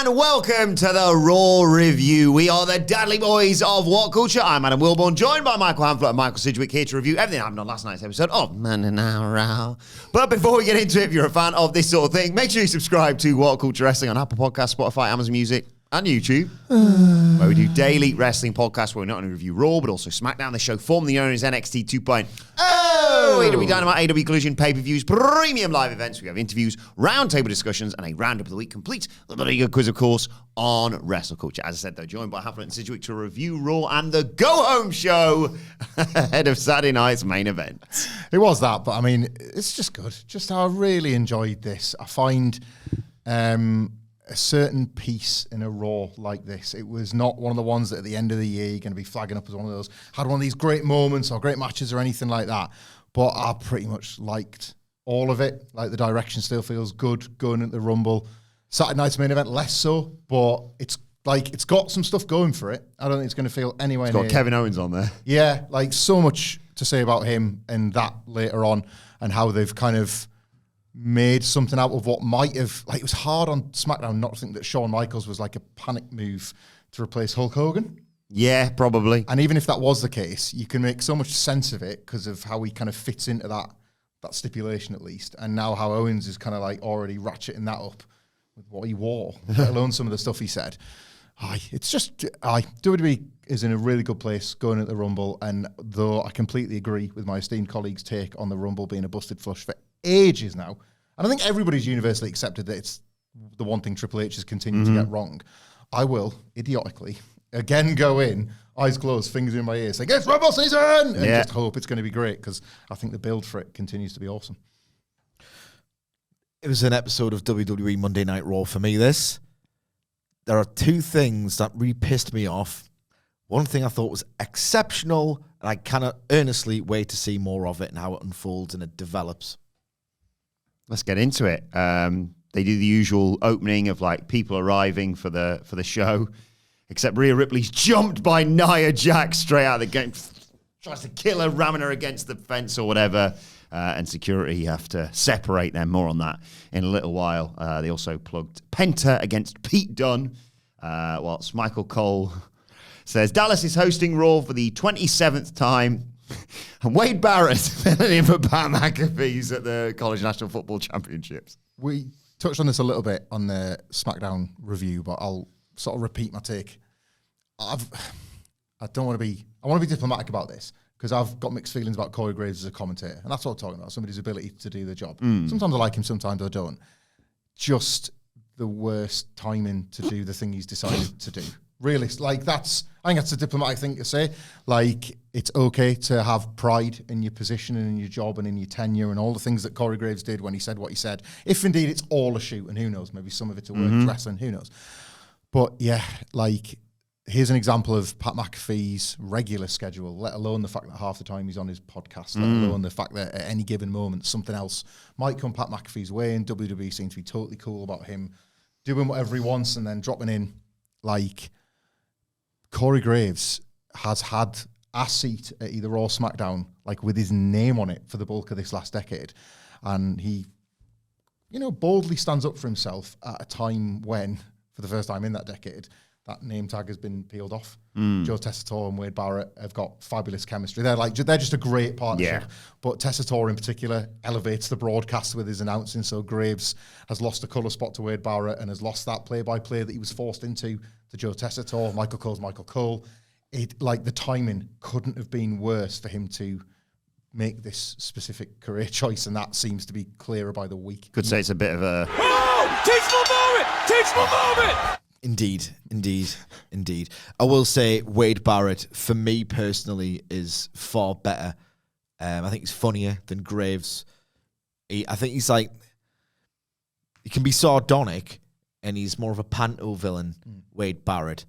and welcome to the Raw Review. We are the Dudley Boys of WhatCulture. I'm Adam Wilbourn, joined by Michael Hamflett and Michael Sidgwick, here to review everything that happened on last night's episode of Man and Raw. But before we get into it, if you're a fan of this sort of thing, make sure you subscribe to WhatCulture Wrestling on Apple Podcasts, Spotify, Amazon Music, and YouTube, where we do daily wrestling podcasts where we not only review Raw, but also SmackDown. The show formerly known as NXT 2.0. AEW Dynamite, AEW Collision, pay-per-views, premium live events. We have interviews, roundtable discussions, and a roundup of the week, complete with a good quiz, of course, on WrestleCulture. As I said, though, joined by Hamflett and Sidgwick to review Raw and the go-home show ahead of Saturday night's main event. It was that, but I mean, it's just good. Just I really enjoyed this. I find a certain piece in a Raw like this. It was not one of the ones that at the end of the year you're going to be flagging up as one of those, had one of these great moments or great matches or anything like that. But I pretty much liked all of it. Like, the direction still feels good going into the Rumble. Saturday night's main event, less so, but it's got some stuff going for it. I don't think it's going to feel anywhere near. It's got Kevin Owens on there. Yeah, like, so much to say about him and that later on, and how they've kind of made something out of what might have, like, it was hard on SmackDown not to think that Shawn Michaels was like a panic move to replace Hulk Hogan. Yeah, probably. And even if that was the case, you can make so much sense of it because of how he kind of fits into that stipulation, at least. And now how Owens is kind of like already ratcheting that up with what he wore, let alone some of the stuff he said. It's just, WWE is in a really good place going into the Rumble. And though I completely agree with my esteemed colleague's take on the Rumble being a busted flush for ages now, and I think everybody's universally accepted that it's the one thing Triple H has continued to get wrong, I will, idiotically, again go in, eyes closed, fingers in my ears, saying, it's Rumble season! And just hope it's going to be great, because I think the build for it continues to be awesome. It was an episode of WWE Monday Night Raw for me, this. There are two things that really pissed me off. One thing I thought was exceptional, and I cannot earnestly wait to see more of it and how it unfolds and it develops. Let's get into it. They do the usual opening of, like, people arriving for the show, except Rhea Ripley's jumped by Nia Jax straight out of the game, tries to kill her, ramming her against the fence or whatever, and security have to separate them. More on that in a little while. They also plugged Penta against Pete Dunne, whilst Michael Cole says Dallas is hosting Raw for the 27th time. And Wade Barrett filling in for Pat McAfee's at the College National Football Championships. We touched on this a little bit on the SmackDown review, but I'll sort of repeat my take. I want to be diplomatic about this, because I've got mixed feelings about Corey Graves as a commentator, and that's what I'm talking about, somebody's ability to do the job. Sometimes I like him, sometimes I don't. Just the worst timing to do the thing he's decided to do. Really, like, I think that's a diplomatic thing to say. Like, it's okay to have pride in your position and in your job and in your tenure and all the things that Corey Graves did when he said what he said. If indeed it's all a shoot, and who knows, maybe some of it's a work wrestling, who knows. But yeah, like, here's an example of Pat McAfee's regular schedule, let alone the fact that half the time he's on his podcast, let alone the fact that at any given moment something else might come Pat McAfee's way, and WWE seems to be totally cool about him doing whatever he wants and then dropping in. Like, Corey Graves has had a seat at either Raw or SmackDown, like, with his name on it for the bulk of this last decade. And he, boldly stands up for himself at a time when, for the first time in that decade, that name tag has been peeled off. Joe Tessitore and Wade Barrett have got fabulous chemistry. They're just a great partnership. Yeah. But Tessitore in particular elevates the broadcast with his announcing. So Graves has lost a colour spot to Wade Barrett and has lost that play-by-play that he was forced into to Joe Tessitore. Michael Cole's Michael Cole. The timing couldn't have been worse for him to make this specific career choice, and that seems to be clearer by the week. Could say it's a bit of a... Oh! Teachable moment! Indeed. I will say Wade Barrett, for me personally, is far better. I think he's funnier than Graves. I think he's like, he can be sardonic, and he's more of a panto villain, Wade Barrett.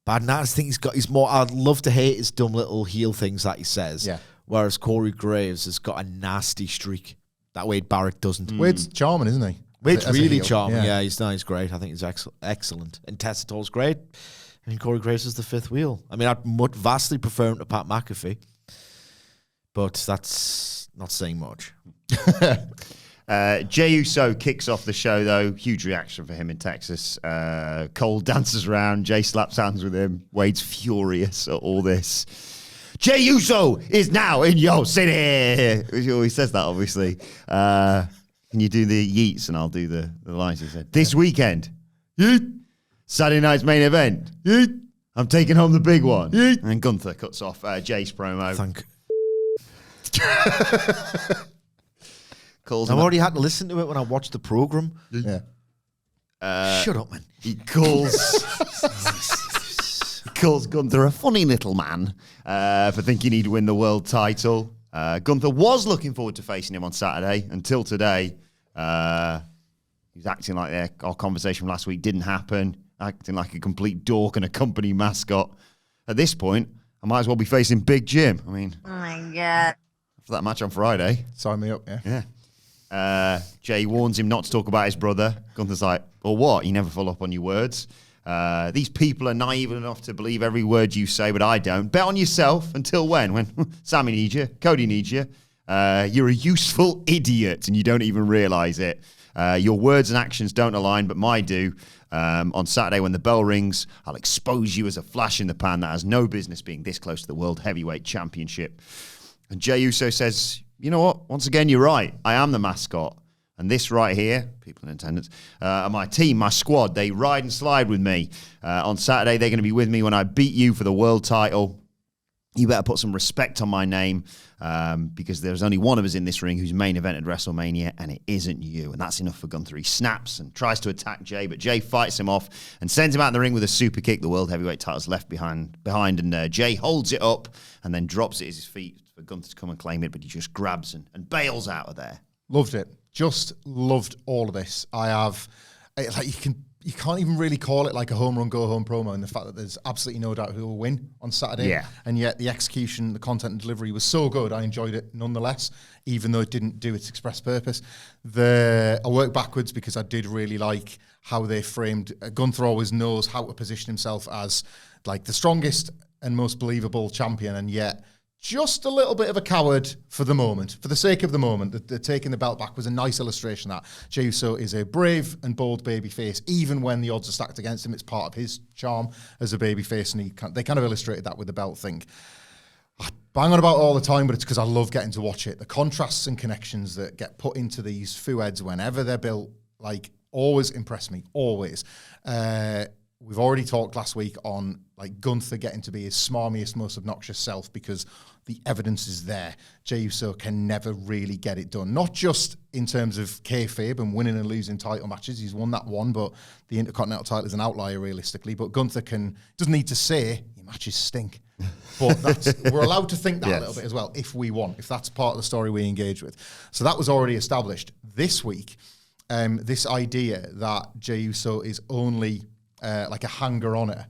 But I just think he's more, I'd love to hate his dumb little heel things that he says. Yeah. Whereas Corey Graves has got a nasty streak that Wade Barrett doesn't. Wade's charming, isn't he? Wade's really charming. Yeah, he's great. I think he's excellent. And Tessitore's great. I mean, Corey Graves is the fifth wheel. I mean, I'd vastly prefer him to Pat McAfee, but that's not saying much. Jey Uso kicks off the show, though. Huge reaction for him in Texas. Cole dances around. Jey slaps hands with him. Wade's furious at all this. Jey Uso is now in your city. He always says that, obviously. Can you do the yeets and I'll do the lines he said? This weekend, yeet. Saturday night's main event, yeet. I'm taking home the big one. Yeet. And Gunther cuts off Jay's promo. I've already had to listen to it when I watched the program. Yeah. Shut up, man. He calls Gunther a funny little man for thinking he'd win the world title. Gunther was looking forward to facing him on Saturday until today. He was acting like our conversation from last week didn't happen, acting like a complete dork and a company mascot. At this point, I might as well be facing Big Jim. I mean, oh my God. For that match on Friday. Sign me up, yeah. Jey warns him not to talk about his brother. Gunther's like, or what? You never follow up on your words. These people are naive enough to believe every word you say, but I don't. Bet on yourself until when? When Sami needs you, Cody needs you. You're a useful idiot and you don't even realize it. Your words and actions don't align, but mine do. On Saturday when the bell rings, I'll expose you as a flash in the pan that has no business being this close to the World Heavyweight Championship. And Jey Uso says, you know what? Once again, you're right. I am the mascot. And this right here, people in attendance, are my team, my squad. They ride and slide with me. On Saturday, they're going to be with me when I beat you for the world title. You better put some respect on my name because there's only one of us in this ring who's main evented WrestleMania, and it isn't you. And that's enough for Gunther. He snaps and tries to attack Jey, but Jey fights him off and sends him out in the ring with a super kick. The World Heavyweight title's left behind and Jey holds it up and then drops it at his feet for Gunther to come and claim it, but he just grabs and bails out of there. Loved it. Just loved all of this. You can't even really call it like a home run, go home promo, and the fact that there's absolutely no doubt who will win on Saturday. Yeah. And yet the execution, the content and delivery was so good, I enjoyed it nonetheless, even though it didn't do its express purpose. I worked backwards because I did really like how they framed. Gunther always knows how to position himself as like the strongest and most believable champion, and yet just a little bit of a coward for the moment, for the sake of the moment. The taking the belt back was a nice illustration of that. Jey Uso is a brave and bold babyface, even when the odds are stacked against him. It's part of his charm as a babyface, and they kind of illustrated that with the belt thing. I bang on about it all the time, but it's because I love getting to watch it. The contrasts and connections that get put into these feuds whenever they're built, like, always impress me, always. We've already talked last week on like Gunther getting to be his smarmiest, most obnoxious self because the evidence is there. Jey Uso can never really get it done. Not just in terms of kayfabe and winning and losing title matches. He's won that one, but the Intercontinental title is an outlier realistically. But Gunther doesn't need to say, your matches stink. But we're allowed to think that a little bit as well if we want, if that's part of the story we engage with. So that was already established. This week, this idea that Jey Uso is only like a hanger-oner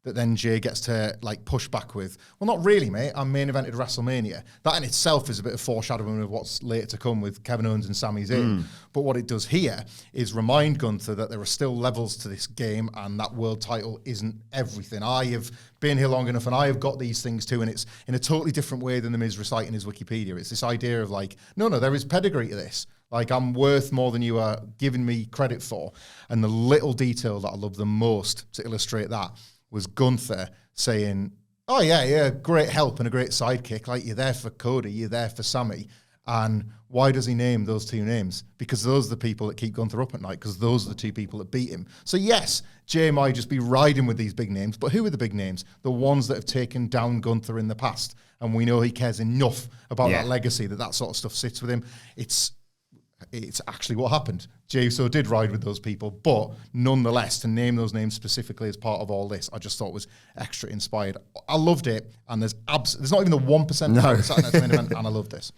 that then Jey gets to like push back with. Well, not really, mate. I'm main evented WrestleMania. That in itself is a bit of foreshadowing of what's later to come with Kevin Owens and Sami Zayn. But what it does here is remind Gunther that there are still levels to this game and that world title isn't everything. I have been here long enough and I have got these things too, and it's in a totally different way than the Miz reciting his Wikipedia. It's this idea of like, no, there is pedigree to this. Like, I'm worth more than you are giving me credit for. And the little detail that I love the most to illustrate that was Gunther saying, oh, yeah, great help and a great sidekick. Like, you're there for Cody, you're there for Sami. And why does he name those two names? Because those are the people that keep Gunther up at night, because those are the two people that beat him. So, yes, Jey might just be riding with these big names, but who are the big names? The ones that have taken down Gunther in the past. And we know he cares enough about that legacy that sort of stuff sits with him. It's actually what happened. Jey Uso did ride with those people, but nonetheless, to name those names specifically as part of all this, I just thought was extra inspired. I loved it, and there's not even the 1% of Saturday Night's Main Event, and I love this.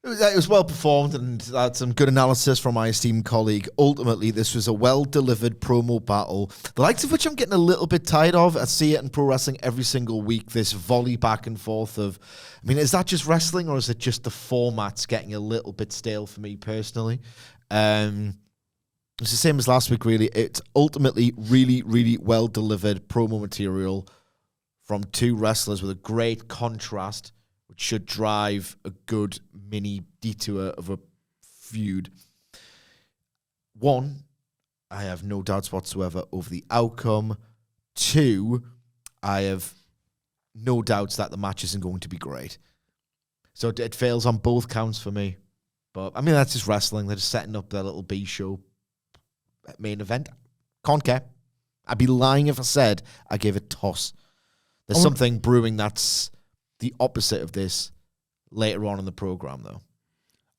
It was well performed and had some good analysis from my esteemed colleague. Ultimately, this was a well-delivered promo battle, the likes of which I'm getting a little bit tired of. I see it in pro wrestling every single week, this volley back and forth of, I mean, is that just wrestling or is it just the format's getting a little bit stale for me personally? It's the same as last week, really. It's ultimately really, really well-delivered promo material from two wrestlers with a great contrast, which should drive a good mini detour of a feud. 1, I have no doubts whatsoever over the outcome. 2, I have no doubts that the match isn't going to be great. So it fails on both counts for me. But, I mean, that's just wrestling. They're just setting up their little B-show main event. Can't care. I'd be lying if I said I gave it toss. There's something brewing that's the opposite of this later on in the program, though.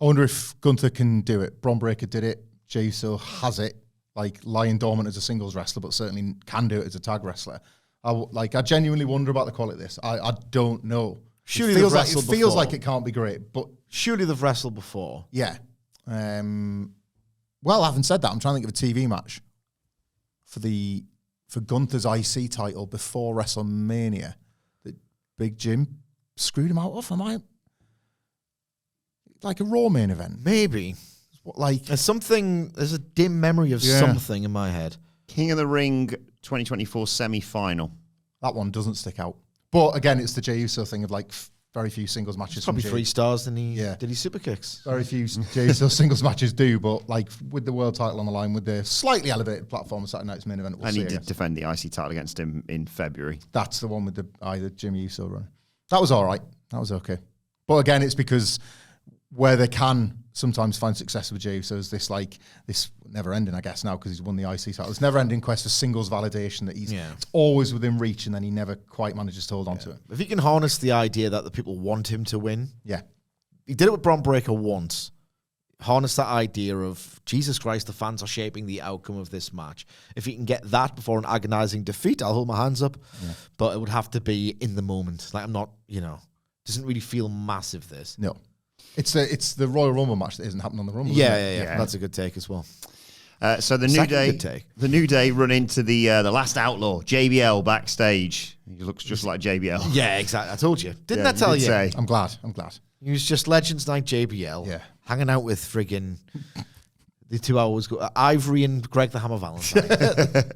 I wonder if Gunther can do it. Braun Breaker did it. Jey Uso has it. Like, lying dormant as a singles wrestler, but certainly can do it as a tag wrestler. I genuinely wonder about the quality of this. I don't know. Surely it feels like it can't be great, but... Surely they've wrestled before. Yeah. Well, having said that, I'm trying to think of a TV match for Gunther's IC title before WrestleMania that Big Jim screwed him out of. Am I... Like a Raw main event? Maybe. Like... There's a dim memory of something in my head. King of the Ring 2024 semi-final. That one doesn't stick out. But again, it's the Jey Uso thing of like very few singles matches. Probably 3 stars than he Yeah. did he super kicks. Very few Jey Uso singles matches do, but like with the world title on the line, with the slightly elevated platform of Saturday night's main event, we'll And see, he I did guess. defend the IC title against him in February. That's the one with the Jim Uso run. That was all right. That was okay. But again, it's because where they can sometimes find success with Jey Uso is this never ending, I guess, now because he's won the IC title. It's never ending quest for singles validation that it's always within reach and then he never quite manages to hold on to it. If he can harness the idea that the people want him to win. Yeah. He did it with Braun Breaker once. Harness that idea of, Jesus Christ, the fans are shaping the outcome of this match. If he can get that before an agonizing defeat, I'll hold my hands up. Yeah. But it would have to be in the moment. Like, I'm not, doesn't really feel massive, this. No. It's the Royal Rumble match that isn't happening on the Rumble. Yeah. That's a good take as well. So the New Day run into the last outlaw, JBL, backstage. He looks just like JBL. Yeah, exactly. I told you. Didn't I tell you? Say. I'm glad. He was just Legends Night JBL. Yeah. Hanging out with friggin' the 2 hours ago. Ivory and Greg the Hammer Valentine.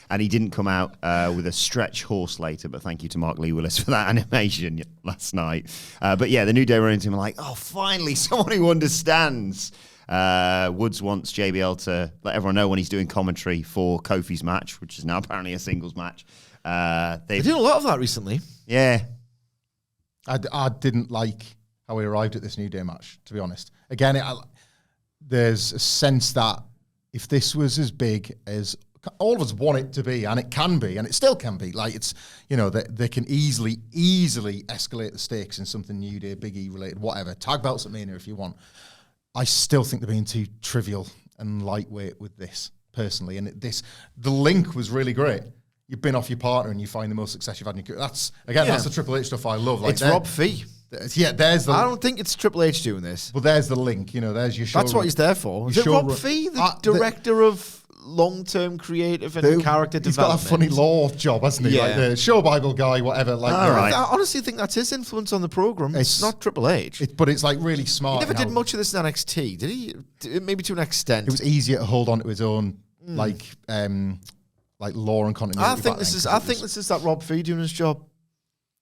And he didn't come out with a stretch horse later, but thank you to Mark Lee Willis for that animation last night. But yeah, the New Day run into him like, oh, finally, someone who understands. Woods wants JBL to let everyone know when he's doing commentary for Kofi's match, which is now apparently a singles match. They've done a lot of that recently. Yeah. I didn't like how he arrived at this New Day match, to be honest. Again, there's a sense that if this was as big as all of us want it to be, and it can be, and it still can be, like it's, they can easily escalate the stakes in something New Day, Big E related, whatever. Tag belts at Mania if you want. I still think they're being too trivial and lightweight with this, personally. And the link was really great. You've been off your partner and you find the most success you've had in your career. That's the Triple H stuff I love. Like it's Rob Fee. Yeah, there's the... I don't think it's Triple H doing this. Well, there's the link. There's your show. That's what he's there for. Is it Rob Fee, the director of long-term creative and character development? He's got a funny law job, hasn't he? Yeah. Like the show Bible guy, whatever. Like, right. I honestly think that's his influence on the program. It's not Triple H. But it's like really smart. He never did much of this in NXT, did he? Maybe to an extent. It was easier to hold on to his own, like law and continuity. I think this is that Rob Fee doing his job.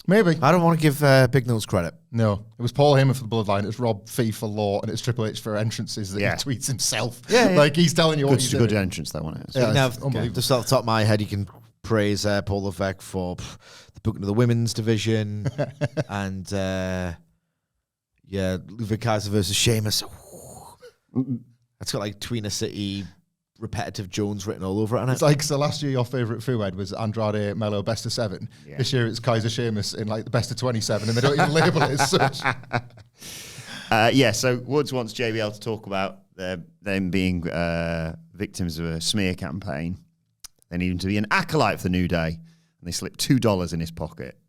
Maybe. I don't want to give Big Nose credit. No. It was Paul Heyman for the Bloodline, it's Rob Fee for Law, and it's Triple H for entrances that he tweets himself. Yeah. Like, he's telling you what he's doing. Good entrance, that one is. Yeah, just off the top of my head, you can praise Paul Levesque for the booking of the women's division, and, Ludwig Kaiser versus Sheamus. That's got, like, Tweener City... repetitive Jones written all over it. It's like, so last year your favourite Fouad was Andrade Mello best of 7. Yeah. This year it's Kaiser Sheamus in like the best of 27, and they don't even label it as such. So Woods wants JBL to talk about them being victims of a smear campaign. They need him to be an acolyte for the New Day, and they slip $2 in his pocket.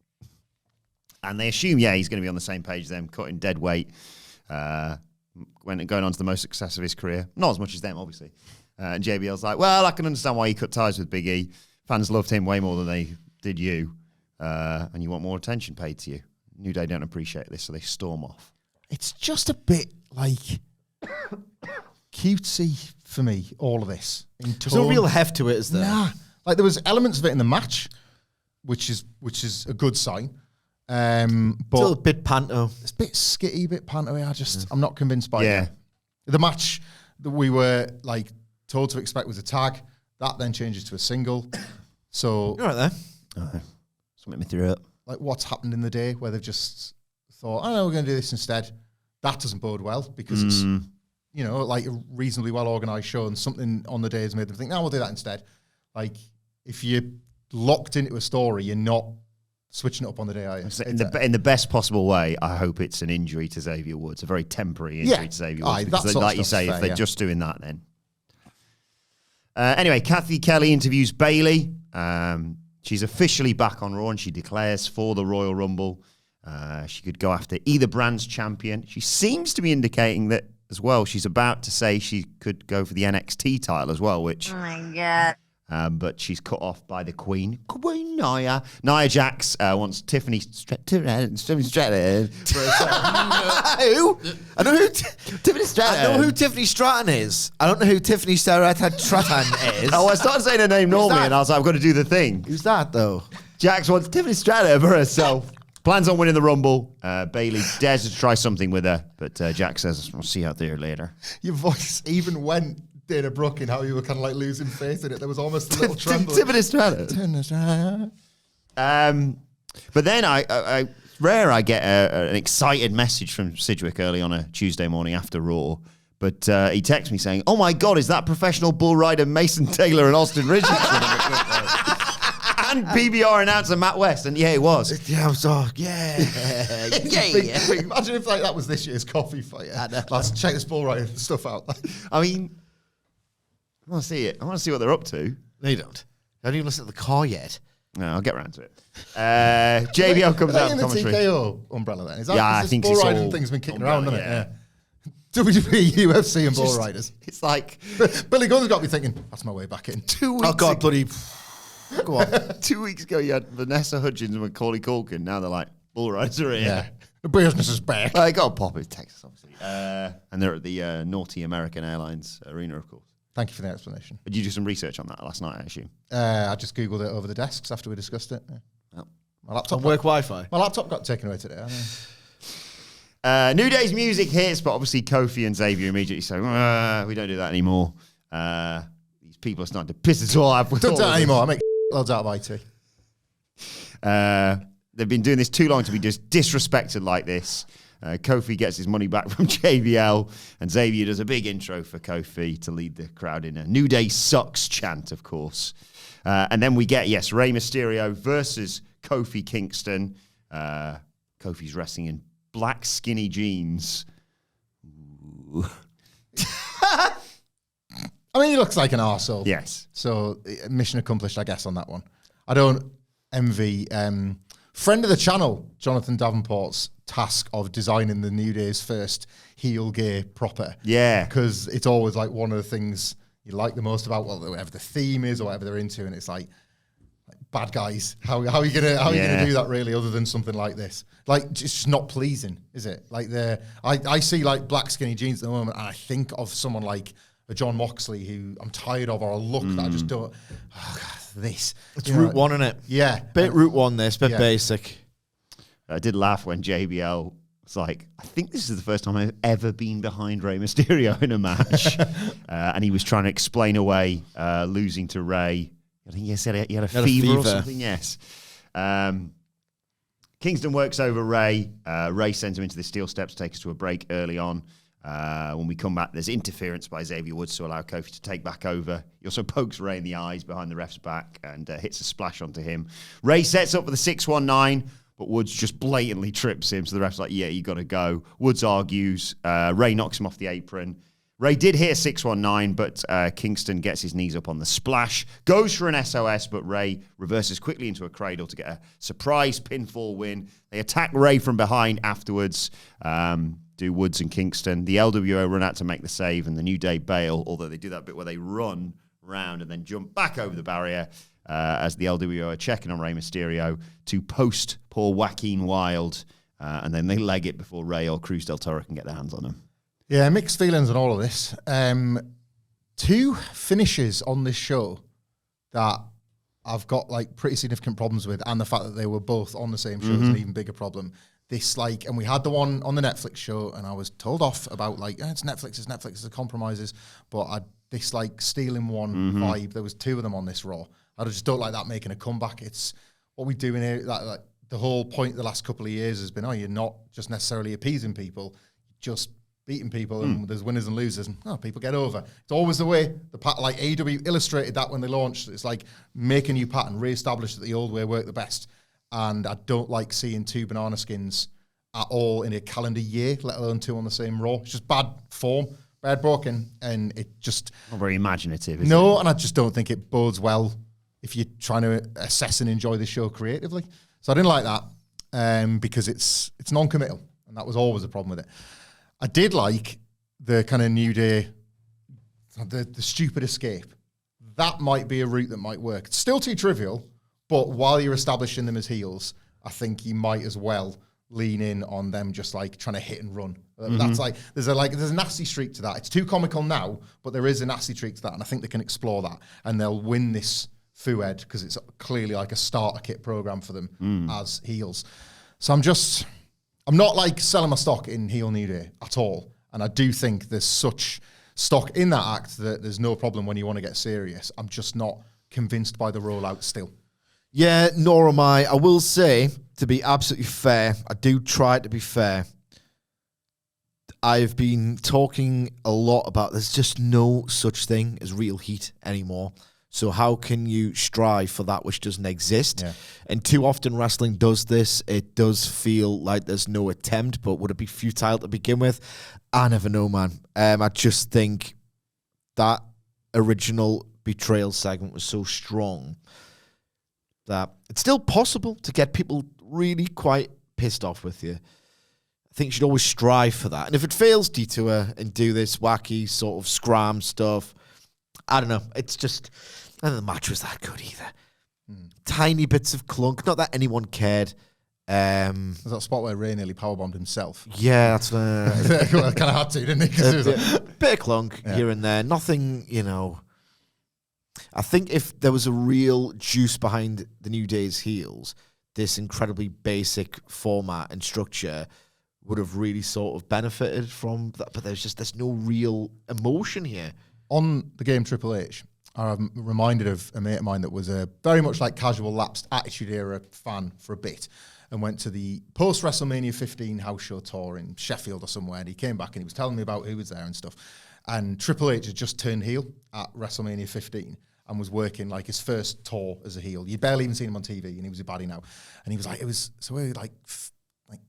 And they assume, he's going to be on the same page as them, cutting dead weight, when going on to the most success of his career. Not as much as them, obviously. And JBL's like, well, I can understand why you cut ties with Big E. Fans loved him way more than they did you. And you want more attention paid to you. New Day don't appreciate this, so they storm off. It's just a bit, like, cutesy for me, all of this. There's no real heft to it, is there? Nah. Like, there was elements of it in the match, which is a good sign. But still a bit panto. It's a bit skitty, a bit panto. I'm not convinced by it. The match that we were, like, told to expect was a tag. That then changes to a single. So, You're right there. Something me through it. like, what's happened in the day where they've just thought, oh, no, we're going to do this instead. That doesn't bode well because it's, you know, like a reasonably well-organised show and something on the day has made them think, no, we'll do that instead. Like, if you're locked into a story, you're not switching it up on the day, are you? In the best possible way, I hope it's an injury to Xavier Woods, a very temporary injury to Xavier Woods. Because like you say, if they're just doing that, then. Anyway, Kathy Kelly interviews Bayley. She's officially back on Raw and she declares for the Royal Rumble. She could go after either brand's champion. She seems to be indicating that as well. She's about to say she could go for the NXT title as well, which... Oh my God. But she's cut off by the Queen Nia. Nia Jax wants Tiffany Stratton. Who? I know who Tiffany Stratton. I know who Tiffany Stratton is. I don't know who Tiffany Stratton is. Oh, I started saying her name normally, and I was like, I've got to do the thing. Who's that, though? Jax wants Tiffany Stratton for herself. Plans on winning the Rumble. Bayley dares to try something with her, but Jax says, we'll see you out there later. Your voice even went Dana Brooke in how you were kind of like losing faith in it. There was almost a little tremble. Tiffany Stratton. But then I get an excited message from Sidgwick early on a Tuesday morning after Raw. But he texts me saying, oh my God, is that professional bull rider Mason Taylor and Austin Richardson? And PBR announcer Matt West. And yeah, it was. Yeah, I was yeah. Imagine if like that was this year's coffee fight. Let's check this bull rider stuff out. I mean, I want to see it. I want to see what they're up to. No, you don't. I haven't even listened to the car yet. No, I'll get around to it. JBL comes out in of the commentary. TKO umbrella then? Is that, Yeah, I think bull it's riding all thing's been kicking umbrella, around, hasn't it? Yeah. WWE, UFC and bull riders. It's like Billy Gunn's got me thinking, that's my way back in. 2 weeks Oh, God, ago, bloody... Go on. 2 weeks ago, you had Vanessa Hudgens and Macaulay Culkin. Now they're like, bull riders are here. Yeah. The business is back. They got a pop in Texas, obviously. And they're at the naughty American Airlines arena, of course. Thank you for the explanation. Did you do some research on that last night, I assume? I just Googled it over the desks after we discussed it. Yeah. Oh. My laptop On work Wi-Fi. My laptop got taken away today. I know. New Day's music hits, but obviously Kofi and Xavier immediately say, we don't do that anymore. These people are starting to piss us all off. Don't do that anymore. I make loads out of IT. They've been doing this too long to be just disrespected like this. Kofi gets his money back from JBL, and Xavier does a big intro for Kofi to lead the crowd in a New Day sucks chant, of course. And then we get, Rey Mysterio versus Kofi Kingston. Kofi's wrestling in black skinny jeans. Ooh. I mean, he looks like an arsehole. Yes. So, mission accomplished, I guess, on that one. I don't envy friend of the channel, Jonathan Davenport's task of designing the New Day's first heel gear proper. Yeah. Because it's always like one of the things you like the most about whatever the theme is or whatever they're into, and it's like bad guys. How are you gonna do that really, other than something like this? Like, just not pleasing, is it? Like I see like black skinny jeans at the moment, and I think of someone like a John Moxley who I'm tired of, or a look that I just don't. Oh God, this. It's Route 1, isn't it? Yeah, Bit Route 1 this, bit basic. I did laugh when JBL was like, I think this is the first time I've ever been behind Rey Mysterio in a match. And he was trying to explain away losing to Rey. I think he said he had a fever or something. Yes. Kingston works over Rey. Rey sends him into the steel steps, takes us to a break early on. When we come back, there's interference by Xavier Woods to allow Kofi to take back over. He also pokes Rey in the eyes behind the ref's back and hits a splash onto him. Rey sets up for the 619, but Woods just blatantly trips him. So the ref's like, yeah, you got to go. Woods argues. Rey knocks him off the apron. Rey did hit a 619, but Kingston gets his knees up on the splash, goes for an SOS, but Rey reverses quickly into a cradle to get a surprise pinfall win. They attack Rey from behind afterwards, do Woods and Kingston. The LWO run out to make the save, and the New Day bail, although they do that bit where they run round and then jump back over the barrier as the LWO are checking on Rey Mysterio to post poor Joaquin Wilde, and then they leg it before Rey or Cruz del Toro can get their hands on him. Yeah, mixed feelings on all of this. Two finishes on this show that I've got like pretty significant problems with, and the fact that they were both on the same show is an even bigger problem. This and we had the one on the Netflix show, and I was told off about like, it's Netflix, it's the compromises, but I this like stealing one vibe. There was 2 of them on this Raw. I just don't like that making a comeback. It's what we do in here. Like the whole point the last couple of years has been, you're not just necessarily appeasing people, just beating people, and there's winners and losers, and people get over. It's always the way. Like AEW illustrated that when they launched. It's like make a new pattern, re-establish that the old way worked the best. And I don't like seeing 2 banana skins at all in a calendar year, let alone 2 on the same Raw. It's just bad form, bad booking, and it just... Not very imaginative, is it? No, and I just don't think it bodes well if you're trying to assess and enjoy the show creatively. So I didn't like that because it's non-committal, and that was always a problem with it. I did like the kind of New Day, the stupid escape. That might be a route that might work. It's still too trivial, but while you're establishing them as heels, I think you might as well lean in on them just like trying to hit and run. That's like there's a nasty streak to that. It's too comical now, but there is a nasty streak to that, and I think they can explore that, and they'll win this Fued because it's clearly like a starter kit program for them as heels. So I'm not like selling my stock in heel New Day at all, and I do think there's such stock in that act that there's no problem when you want to get serious. I'm just not convinced by the rollout still. Yeah, nor am I. I will say, to be absolutely fair, I do try to be fair. I've been talking a lot about there's just no such thing as real heat anymore. So how can you strive for that which doesn't exist? Yeah. And too often wrestling does this. It does feel like there's no attempt, but would it be futile to begin with? I never know, man. I just think that original betrayal segment was so strong that it's still possible to get people really quite pissed off with you. I think you should always strive for that. And if it fails, detour and do this wacky sort of scram stuff. I don't know. It's just, I don't think the match was that good either. Tiny bits of clunk. Not that anyone cared. There's that spot where Ray nearly powerbombed himself. Yeah, that's kind of had to, didn't he? Bit of clunk here and there. Nothing, I think if there was a real juice behind the New Day's heels, this incredibly basic format and structure would have really sort of benefited from that. But there's no real emotion here. On the game Triple H, I'm reminded of a mate of mine that was a very much like casual lapsed Attitude Era fan for a bit and went to the post-WrestleMania 15 house show tour in Sheffield or somewhere, and he came back and he was telling me about who was there and stuff. And Triple H had just turned heel at WrestleMania 15 and was working like his first tour as a heel. You'd barely even seen him on TV, and he was a baddie now. And he was like, so we were like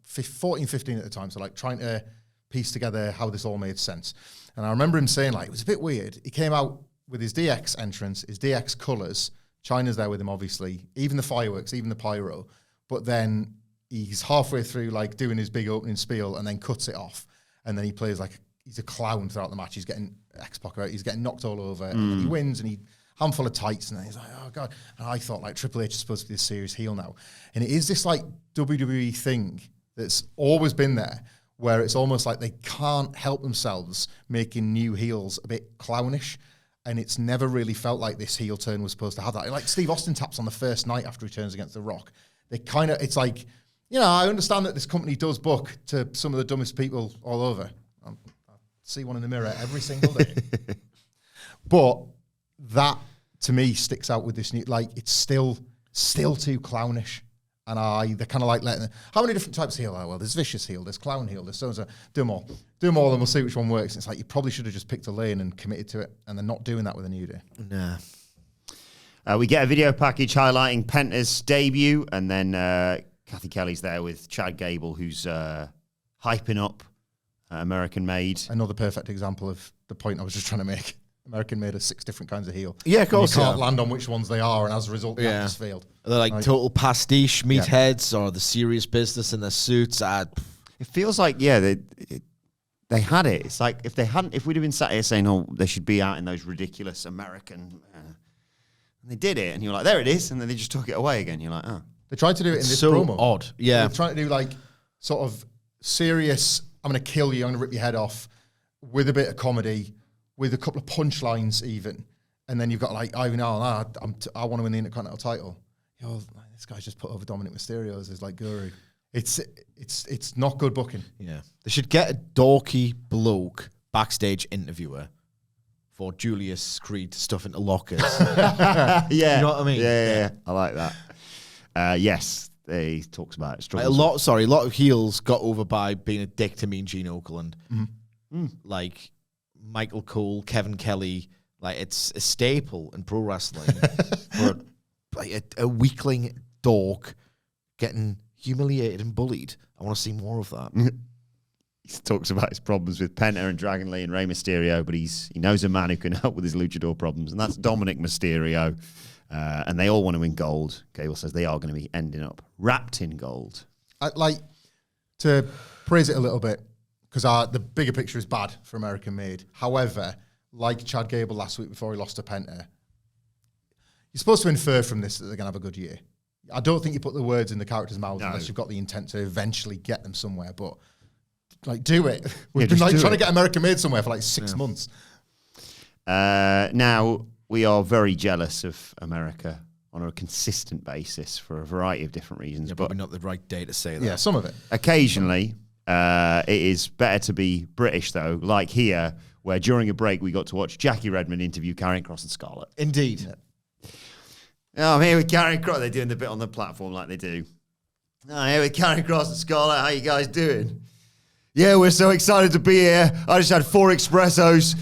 14, 15 at the time, so like trying to piece together how this all made sense. And I remember him saying, like, it was a bit weird. He came out with his DX entrance, his DX colours. China's there with him, obviously. Even the fireworks, even the pyro. But then he's halfway through, like, doing his big opening spiel and then cuts it off. And then he plays like he's a clown throughout the match. He's getting X-Pac out. He's getting knocked all over. And then he wins, and he handful of tights. And then he's like, oh, God. And I thought, like, Triple H is supposed to be a serious heel now. And it is this, like, WWE thing that's always been there, where it's almost like they can't help themselves making new heels a bit clownish. And it's never really felt like this heel turn was supposed to have that. Like Steve Austin taps on the first night after he turns against The Rock. They kind of, it's like, I understand that this company does book to some of the dumbest people all over. I see one in the mirror every single day. But that, to me, sticks out with this new, like, it's still too clownish. And they're kind of like letting, how many different types of heel are? Well, there's vicious heel, there's clown heel, there's so-and-so. Do them all, and we'll see which one works. It's like you probably should have just picked a lane and committed to it, and they're not doing that with a New Day. Nah. We get a video package highlighting Penta's debut, and then Kathy Kelly's there with Chad Gable, who's hyping up American Made. Another perfect example of the point I was just trying to make. American Made has 6 different kinds of heel. Yeah, of course. You can't land on which ones they are, and as a result, the match has failed. They're like total pastiche meatheads, or the serious business in their suits. It feels like, they had it. It's like if we'd have been sat here saying, oh, they should be out in those ridiculous American, and they did it, and you're like, there it is, and then they just took it away again. You're like, oh. They tried to do it in this so promo. Odd. Yeah. They're trying to do like sort of serious, I'm going to kill you, I'm going to rip your head off, with a bit of comedy, with a couple of punchlines even, and then you've got like Ivan Allen, I want to win the Intercontinental title. This guy's just put over Dominic Mysterio as his like guru. It's not good booking. Yeah, they should get a dorky bloke backstage interviewer for Julius Creed to stuff into lockers. Yeah. You know what I mean? Yeah. I like that. Yes, he talks about it. Like a lot of heels got over by being a dick to Mean Gene Okerlund. Like Michael Cole, Kevin Kelly. Like it's a staple in pro wrestling. For a weakling dork getting humiliated and bullied. I want to see more of that. He talks about his problems with Penta and Dragon Lee and Rey Mysterio, but he knows a man who can help with his luchador problems, and that's Dominic Mysterio. And they all want to win gold. Gable says they are going to be ending up wrapped in gold. I'd like to praise it a little bit because the bigger picture is bad for American made. However, like Chad Gable last week before he lost to Penta, you're supposed to infer from this that they're going to have a good year. I don't think you put the words in the character's mouth unless you've got the intent to eventually get them somewhere, but do it. We've been trying to get American made somewhere for 6 months. Now, we are very jealous of America on a consistent basis for a variety of different reasons. Yeah, but probably not the right day to say that. Yeah, some of it. Occasionally, it is better to be British, though, like here, where during a break we got to watch Jackie Redmond interview Karrion Kross and Scarlett. Indeed. Yeah. Oh, I'm here with Karrion Kross. They're doing the bit on the platform like they do. Oh, I'm here with Karrion Kross and Scarlett. How you guys doing? Yeah, we're so excited to be here. I just had 4 espressos,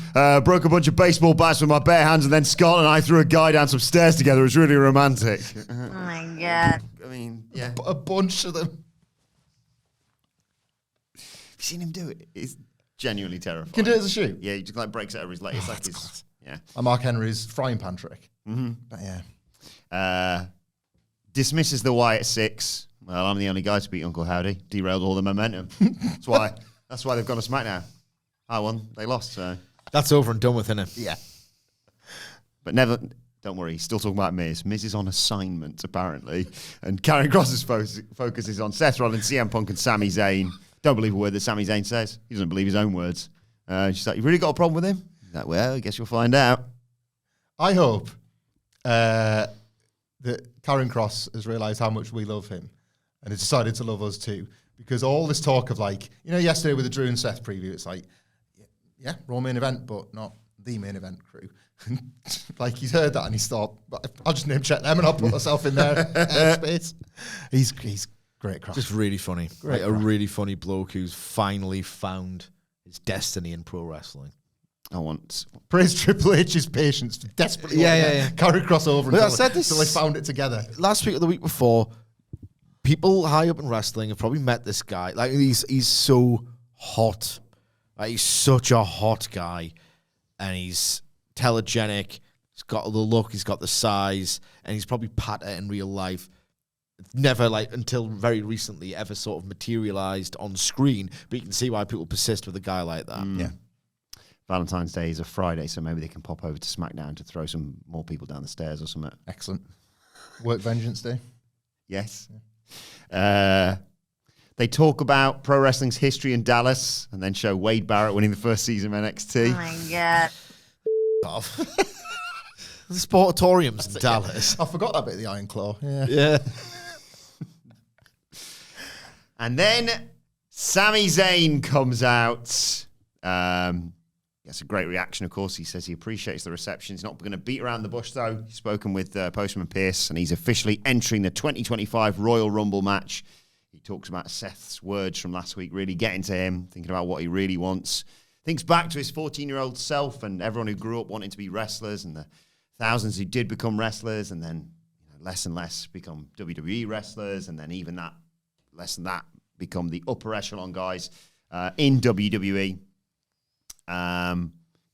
broke a bunch of baseball bats with my bare hands, and then Scarlett and I threw a guy down some stairs together. It was really romantic. Oh my God. I mean, yeah. A bunch of them. Have you seen him do it? It's genuinely terrifying. Can do it as a shoot. Yeah, he just breaks it over his leg. It's like his, yeah. And Mark Henry's frying pan trick. Mm-hmm. But yeah. Dismisses the Wyatt 6. Well, I'm the only guy to beat Uncle Howdy. Derailed all the momentum. That's why they've gone to SmackDown. I won. They lost. So That's over and done with, isn't it? Yeah. But never. Don't worry. He's still talking about Miz. Miz is on assignment apparently, and Karrion Kross's focus is on Seth Rollins, CM Punk, and Sami Zayn. Don't believe a word that Sami Zayn says. He doesn't believe his own words. She's like, "You really got a problem with him?" He's like, "Well, I guess you'll find out." I hope that Karrion Kross has realised how much we love him and has decided to love us too. Because all this talk of yesterday with the Drew and Seth preview, it's like, yeah, Raw main event, but not the main event crew. He's heard that and he's thought, I'll just name check them and I'll put myself in their space. He's great, Kross. Just really funny. Great, a really funny bloke who's finally found his destiny in pro wrestling. I want praise Triple H's patience for desperately Karrion Kross over But I until said this they found it together. Last week or the week before, people high up in wrestling have probably met this guy. He's so hot. He's such a hot guy. And he's telegenic. He's got the look. He's got the size. And he's probably patter in real life. Never, until very recently, ever sort of materialized on screen. But you can see why people persist with a guy like that. Yeah. Valentine's Day is a Friday, so maybe they can pop over to SmackDown to throw some more people down the stairs or something. Excellent. Work Vengeance Day. Yes. They talk about pro wrestling's history in Dallas and then show Wade Barrett winning the first season of NXT. Oh my God. Off. The Sportatoriums in Dallas. I forgot that bit of the Iron Claw. Yeah. Yeah. And then Sami Zayn comes out. Gets a great reaction, of course. He says he appreciates the reception. He's not going to beat around the bush, though. He's spoken with Postman Pearce, and he's officially entering the 2025 Royal Rumble match. He talks about Seth's words from last week, really getting to him, thinking about what he really wants. Thinks back to his 14-year-old self and everyone who grew up wanting to be wrestlers and the thousands who did become wrestlers and then less and less become WWE wrestlers and then even that, less than that, become the upper echelon guys in WWE.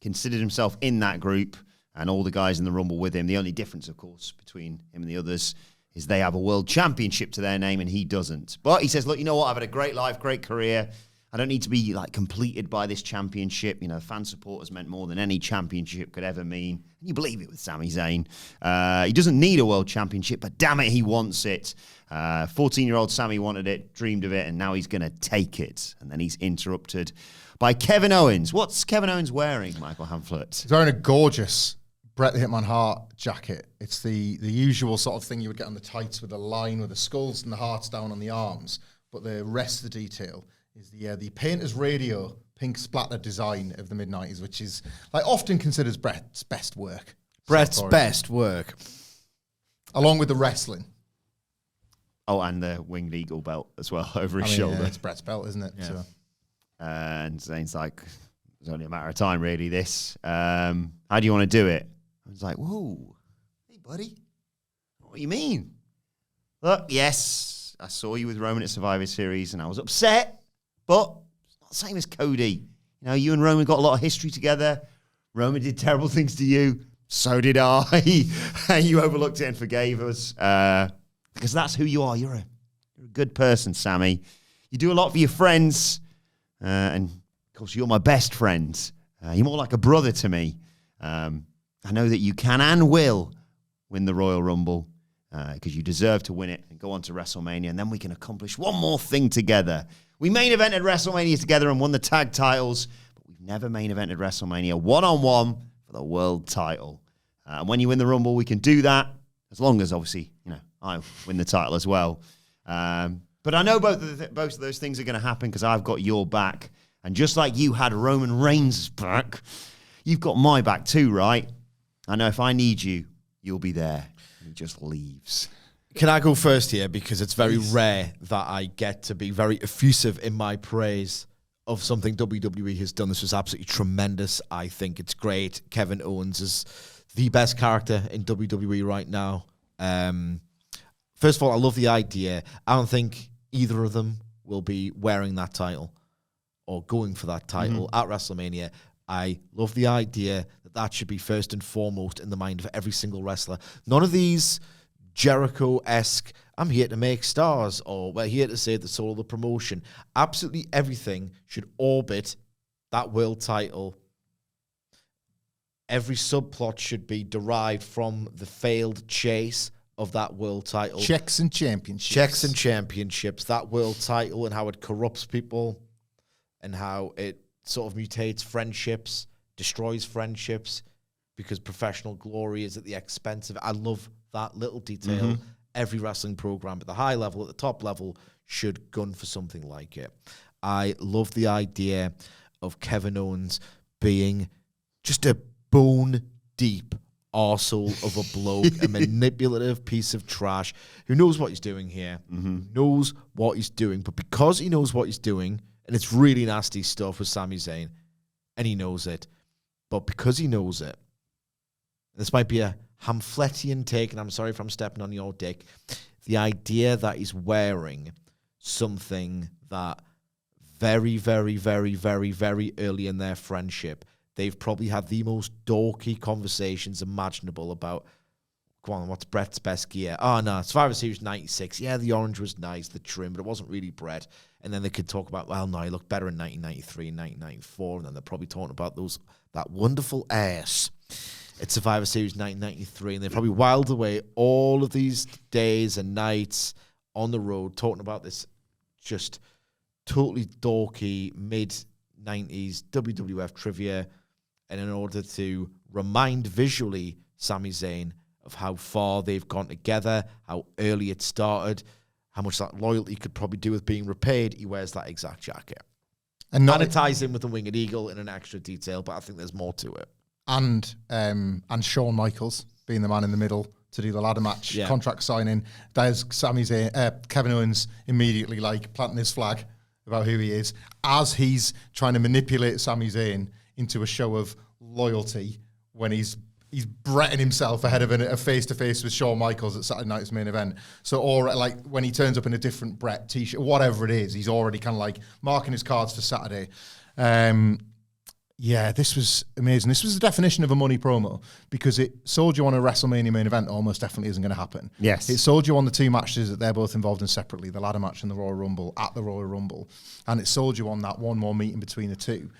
Considered himself in that group and all the guys in the Rumble with him. The only difference, of course, between him and the others is they have a world championship to their name and he doesn't. But he says, look, you know what? I've had a great life, great career. I don't need to be completed by this championship. Fan support has meant more than any championship could ever mean. And you believe it with Sami Zayn. He doesn't need a world championship, but damn it, he wants it. 14-year-old Sami wanted it, dreamed of it, and now he's going to take it. And then he's interrupted by Kevin Owens. What's Kevin Owens wearing, Michael Hamflett? He's wearing a gorgeous Bret the Hitman Hart jacket. It's the usual sort of thing you would get on the tights with a line with the skulls and the hearts down on the arms. But the rest of the detail is the painter's radio pink splatter design of the mid-90s, which is like often considered Brett's best work. Brett's best work. Along with the wrestling. Oh, and the winged eagle belt as well over his shoulder. It's Brett's belt, isn't it? Yeah. So. And Zayn's like, it's only a matter of time, really, this. How do you want to do it? I was like, whoa, hey, buddy. What do you mean? Look, yes, I saw you with Roman at Survivor Series, and I was upset, but it's not the same as Cody. You know, you and Roman got a lot of history together. Roman did terrible things to you. So did I. And you overlooked it and forgave us. Because that's who you are. You're a good person, Sami. You do a lot for your friends. And, of course, you're my best friend. You're more like a brother to me. I know that you can and will win the Royal Rumble because you deserve to win it and go on to WrestleMania, and then we can accomplish one more thing together. We main evented WrestleMania together and won the tag titles, but we've never main evented WrestleMania one-on-one for the world title. And when you win the Rumble, we can do that, as long as, obviously, you know, I win the title as well. But I know both of those things are going to happen because I've got your back. And just like you had Roman Reigns' back, you've got my back too, right? I know if I need you, you'll be there. He just leaves. Can I go first here? Because it's very rare that I get to be very effusive in my praise of something WWE has done. This was absolutely tremendous. I think it's great. Kevin Owens is the best character in WWE right now. First of all, I love the idea. I don't think either of them will be wearing that title or going for that title at WrestleMania. I love the idea that that should be first and foremost in the mind of every single wrestler. None of these Jericho-esque, I'm here to make stars, or we're here to save the soul of the promotion. Absolutely everything should orbit that world title. Every subplot should be derived from the failed chase of that world title. Checks and championships. That world title and how it corrupts people and how it sort of mutates friendships, destroys friendships, because professional glory is at the expense of it. I love that little detail. Every wrestling program at the high level, at the top level, should gun for something like it. I love the idea of Kevin Owens being just a bone-deep arsehole of a bloke, a manipulative piece of trash who knows what he's doing here, knows what he's doing, but because he knows what he's doing, and it's really nasty stuff with Sami Zayn, and he knows it, but because he knows it, this might be a Hamflettian take, and I'm sorry if I'm stepping on your dick, the idea that he's wearing something that very, very, very, very, very early in their friendship, they've probably had the most dorky conversations imaginable about, go on, what's Brett's best gear? Oh, no, Survivor Series 96. Yeah, the orange was nice, the trim, but it wasn't really Brett. And then they could talk about, well, no, he looked better in 1993 and 1994. And then they're probably talking about that wonderful ass at Survivor Series 1993. And they probably wiled away all of these days and nights on the road talking about this just totally dorky mid-90s WWF trivia. And in order to remind visually Sami Zayn of how far they've gone together, how early it started, how much that loyalty could probably do with being repaid, he wears that exact jacket. And it ties in with the Winged Eagle in an extra detail, but I think there's more to it. And Shawn Michaels being the man in the middle to do the ladder match contract signing. There's Kevin Owens immediately like planting his flag about who he is as he's trying to manipulate Sami Zayn into a show of loyalty when he's Bretting himself ahead of a face-to-face with Shawn Michaels at Saturday night's main event. So, or like when he turns up in a different Bret t-shirt, whatever it is, he's already kind of like marking his cards for Saturday. Yeah, this was amazing. This was the definition of a money promo because it sold you on a WrestleMania main event almost definitely isn't going to happen. Yes. It sold you on the two matches that they're both involved in separately, the ladder match and the Royal Rumble at the Royal Rumble. And it sold you on that one more meeting between the two.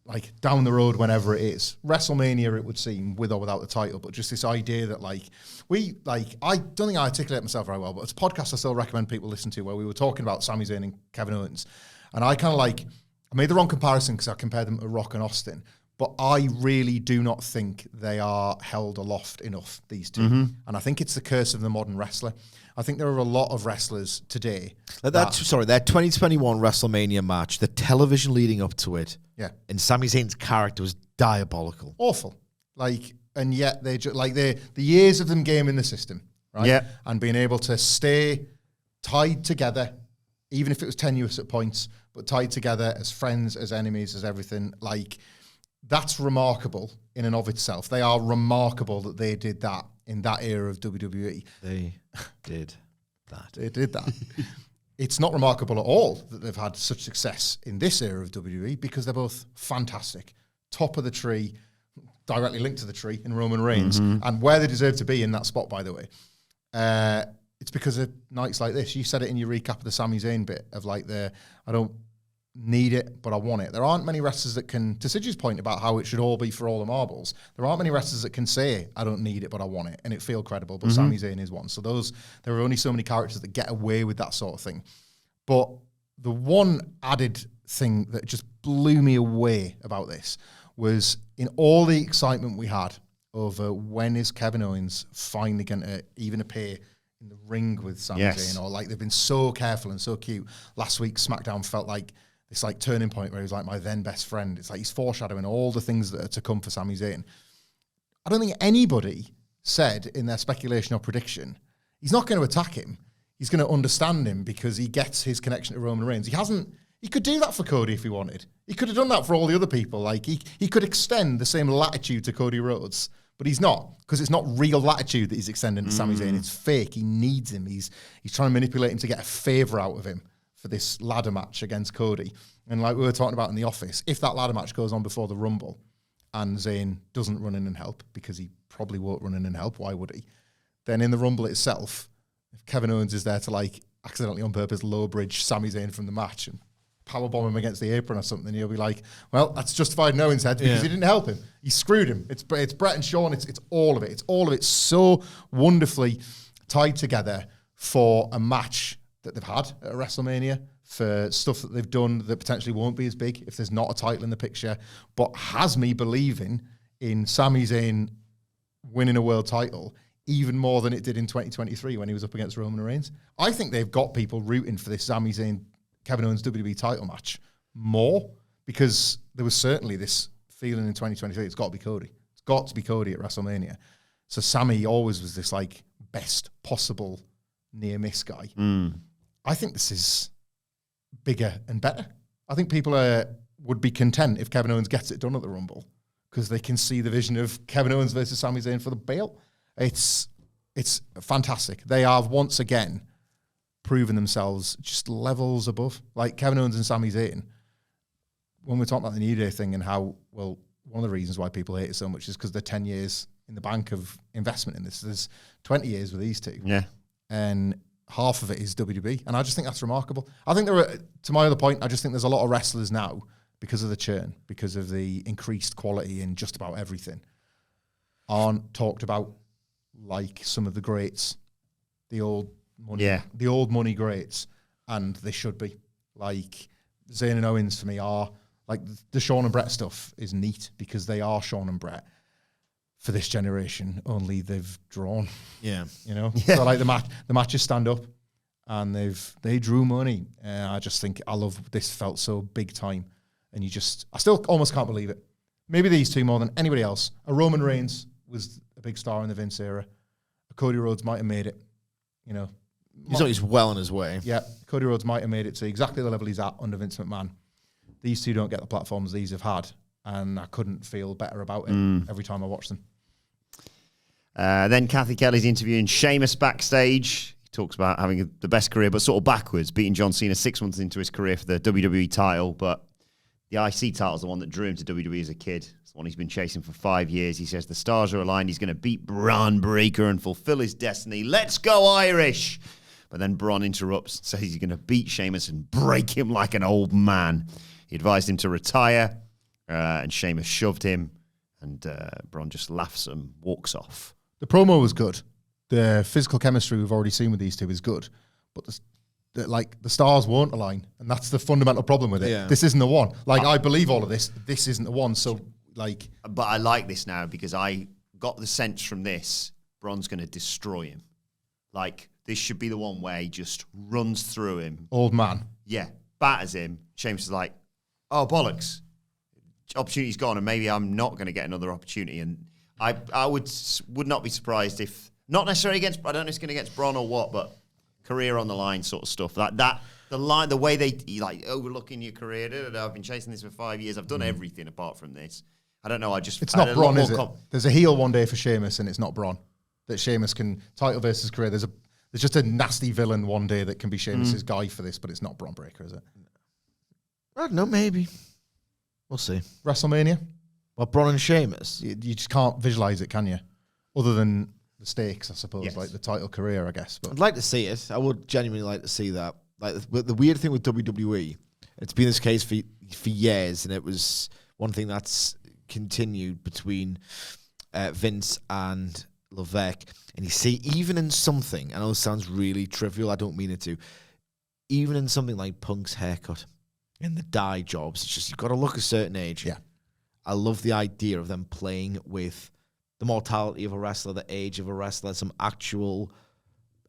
Like down the road, whenever it is. WrestleMania, it would seem, with or without the title, but just this idea that I don't think I articulate myself very well, but it's a podcast I still recommend people listen to where we were talking about Sami Zayn and Kevin Owens. And I kind of I made the wrong comparison because I compared them to Rock and Austin. But I really do not think they are held aloft enough, these two. And I think it's the curse of the modern wrestler. I think there are a lot of wrestlers today. Their 2021 WrestleMania match, the television leading up to it, and Sami Zayn's character was diabolical. Awful. And yet the years of them gaming the system, right? Yeah. And being able to stay tied together, even if it was tenuous at points, but tied together as friends, as enemies, as everything. That's remarkable in and of itself. They are remarkable that they did that in that era of WWE. They did that. They did that. It's not remarkable at all that they've had such success in this era of WWE because they're both fantastic. Top of the tree, directly linked to the tree in Roman Reigns, and where they deserve to be in that spot, by the way. It's because of nights like this. You said it in your recap of the Sami Zayn bit of I don't need it, but I want it. There aren't many wrestlers that can, to Sidge's point about how it should all be for all the marbles, there aren't many wrestlers that can say, I don't need it, but I want it, and it feel credible, but Sami Zayn is one. So there are only so many characters that get away with that sort of thing. But the one added thing that just blew me away about this was in all the excitement we had over when is Kevin Owens finally going to even appear in the ring with Sami Zayn, or they've been so careful and so cute. Last week, SmackDown felt like this turning point where he was my then best friend. It's he's foreshadowing all the things that are to come for Sami Zayn. I don't think anybody said in their speculation or prediction, he's not going to attack him. He's going to understand him because he gets his connection to Roman Reigns. He could do that for Cody if he wanted. He could have done that for all the other people. He could extend the same latitude to Cody Rhodes, but he's not, because it's not real latitude that he's extending to Sami Zayn. It's fake. He needs him. He's trying to manipulate him to get a favour out of him for this ladder match against Cody. And we were talking about in the office, if that ladder match goes on before the Rumble and Zayn doesn't run in and help, because he probably won't run in and help, why would he? Then in the Rumble itself, if Kevin Owens is there to accidentally on purpose low bridge Sami Zayn from the match and powerbomb him against the apron or something, he'll be well, that's justified in Owens' head because he didn't help him. He screwed him. It's Brett and Shawn. It's all of it. It's all of it so wonderfully tied together for a match that they've had at WrestleMania, for stuff that they've done that potentially won't be as big if there's not a title in the picture, but has me believing in Sami Zayn winning a world title even more than it did in 2023 when he was up against Roman Reigns. I think they've got people rooting for this Sami Zayn Kevin Owens WWE title match more, because there was certainly this feeling in 2023 it's got to be Cody. It's got to be Cody at WrestleMania. So Sami always was this best possible near miss guy. I think this is bigger and better. I think people would be content if Kevin Owens gets it done at the Rumble, because they can see the vision of Kevin Owens versus Sami Zayn for the belt. It's fantastic. They have once again proven themselves just levels above. Kevin Owens and Sami Zayn, when we're talking about the New Day thing and how, one of the reasons why people hate it so much is because they're 10 years in the bank of investment in this. There's 20 years with these two. Yeah. And half of it is WWE. And I just think that's remarkable. I think to my other point, I just think there's a lot of wrestlers now, because of the churn, because of the increased quality in just about everything, aren't talked about like some of the greats, the old money greats, and they should be. Zayn and Owens for me are, the Shawn and Brett stuff is neat because they are Shawn and Brett for this generation, only they've drawn. Yeah. So the matches stand up and they drew money. I just think this felt so big time. And I still almost can't believe it. Maybe these two more than anybody else. A Roman Reigns was a big star in the Vince era. A Cody Rhodes might have made it. He's well on his way. Yeah, Cody Rhodes might have made it to exactly the level he's at under Vince McMahon. These two don't get the platforms these have had, and I couldn't feel better about it every time I watch them. Then Kathy Kelly's interviewing Sheamus backstage. He talks about having the best career, but sort of backwards, beating John Cena 6 months into his career for the WWE title, but the IC title is the one that drew him to WWE as a kid. It's the one he's been chasing for 5 years. He says the stars are aligned. He's going to beat Braun Breaker and fulfill his destiny. Let's go Irish! But then Braun interrupts and says he's going to beat Sheamus and break him like an old man. He advised him to retire, and Sheamus shoved him, and Braun just laughs and walks off. The promo was good. The physical chemistry we've already seen with these two is good, but the stars won't align, and that's the fundamental problem with it. Yeah. This isn't the one. I believe all of this. This isn't the one. So Like, But I like this now because I got the sense from this, Braun's going to destroy him. Like, this should be the one where he just runs through him. old man. Yeah, batters him. Sheamus is like, oh, bollocks. Opportunity's gone, and maybe I'm not going to get another opportunity. And I would not be surprised if, not necessarily against, I don't know if it's going to against Braun or what, but career on the line sort of stuff. The way they, like, overlooking your career. I've been chasing this for 5 years. I've done everything apart from this. I don't know. It's not Braun, is it? There's a heel one day for Sheamus, and it's not Braun. That Sheamus can, title versus career. There's just a nasty villain one day that can be Sheamus's guy for this, but it's not Braun Breaker, is it? I don't know, maybe. We'll see. WrestleMania? Well, Braun and Sheamus. You just can't visualize it, can you? Other than the stakes, I suppose, Yes. like the title career, I guess. But I'd like to see it. I would genuinely like to see that. Like the weird thing with WWE, it's been this case for years, and it was one thing that's continued between Vince and Levesque. And you see, even in something, I know it sounds really trivial, I don't mean it to, even in something like Punk's haircut, in the dye jobs, it's just you've got to look a certain age. Yeah. I love the idea of them playing with the mortality of a wrestler, the age of a wrestler, some actual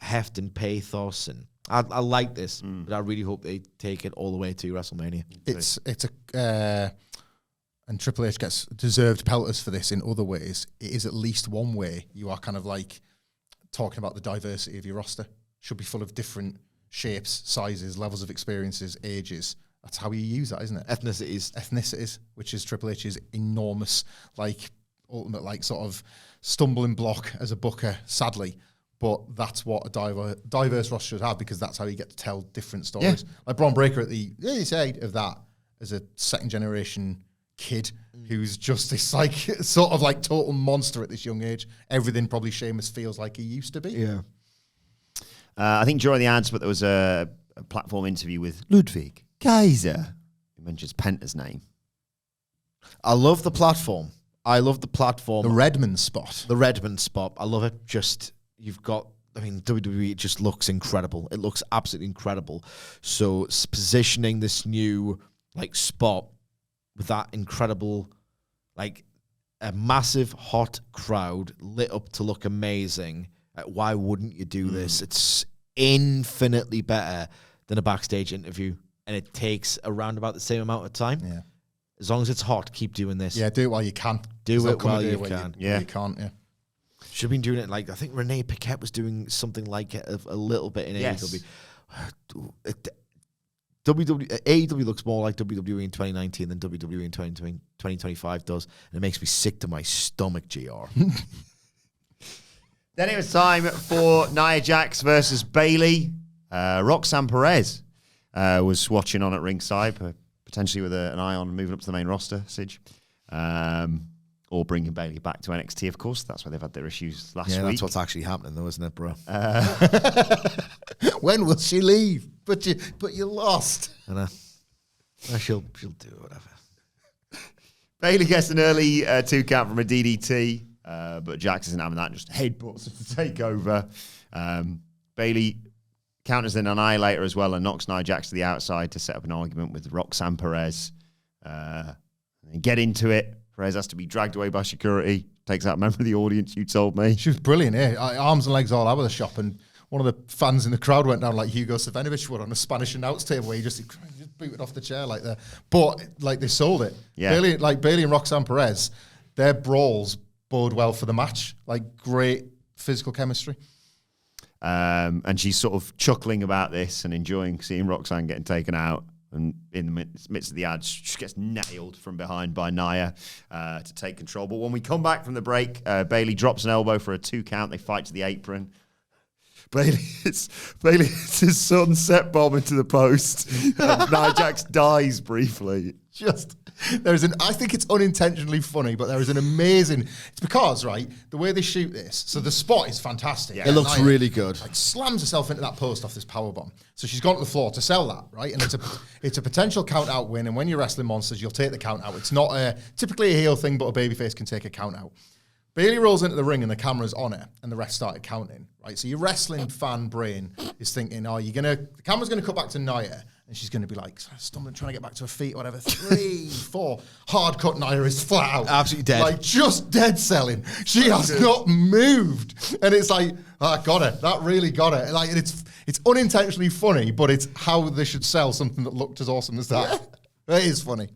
heft and pathos, and I like this, but I really hope they take it all the way to WrestleMania. it's and Triple H gets deserved pelters for this in other ways. It is at least one way you are kind of like talking about the diversity of your roster. Should be full of different shapes, sizes, levels of experiences, ages. That's how you use that, isn't it? Ethnicities, which is Triple H's enormous, like, ultimate, like, sort of stumbling block as a booker, sadly. But that's what a diverse roster should have, because that's how you get to tell different stories. Yeah. Like Braun Breaker at the side of that as a second-generation kid who's just this, like, sort of, like, total monster at this young age. Everything probably Sheamus feels like he used to be. Yeah. I think during the ads, but there was a platform interview with Ludwig Kaiser, who mentions Penta's name. I love the platform. The Redmond spot. I love it. Just, you've got, WWE, it just looks incredible. It looks absolutely incredible. So positioning this new, like, spot with that incredible, like, a massive hot crowd lit up to look amazing. Why wouldn't you do this? It's infinitely better than a backstage interview, and it takes around about the same amount of time. Yeah. As long as it's hot, keep doing this. Yeah, do it while you can. Do it while you can. You can't, yeah. Should have been doing it, like, I think Renee Paquette was doing something like it a little bit in AEW. AEW looks more like WWE in 2019 than WWE in 2025 does, and it makes me sick to my stomach, GR. Then it was time for Nia Jax versus Bayley. Roxanne Perez was watching on at ringside, potentially with an eye on moving up to the main roster, Sidge. Or bringing Bayley back to NXT, of course. That's where they've had their issues last week. Yeah, that's what's actually happening, though, isn't it, bro? When will she leave? But you lost. And she'll do whatever. Bayley gets an early 2 count from a DDT, but Jax isn't having that, just headbutts to take over. Bayley counters an annihilator as well and knocks Nia Jax to the outside to set up an argument with Roxanne Perez. And get into it. Perez has to be dragged away by security. Takes out a member of the audience, you told me. She was brilliant, eh? Arms and legs all over the shop, and one of the fans in the crowd went down like Hugo Savinovich would on a Spanish announce table where he just booted off the chair like that. But, like, they sold it. Yeah. Bayley and Roxanne Perez, their brawls bode well for the match. Like, great physical chemistry. And she's sort of chuckling about this and enjoying seeing Roxanne getting taken out. And in the midst of the ads, she gets nailed from behind by Nia to take control. But when we come back from the break, Bayley drops an elbow for a 2 count. They fight to the apron. Bayley hits his sunset bomb into the post. Nia Jax dies briefly. I think it's unintentionally funny, but there is an amazing. It's because, right, the way they shoot this. So the spot is fantastic. Yeah, it looks Nia, really good. Like, slams herself into that post off this power bomb. So she's gone to the floor to sell that, right? And it's a potential count out win. And when you're wrestling monsters, you'll take the count out. It's not typically a heel thing, but a babyface can take a count out. Bayley rolls into the ring and the camera's on her, and the rest started counting, right? So your wrestling fan brain is thinking, the camera's gonna cut back to Nia, And she's going to be like stumbling, trying to get back to her feet or whatever. 3, 4. Hard cut Nia is flat out. Absolutely dead. Like, just dead selling. She has not moved. And it's like, got it. That really got it. Like, it's unintentionally funny, but it's how they should sell something that looked as awesome as that. It is funny.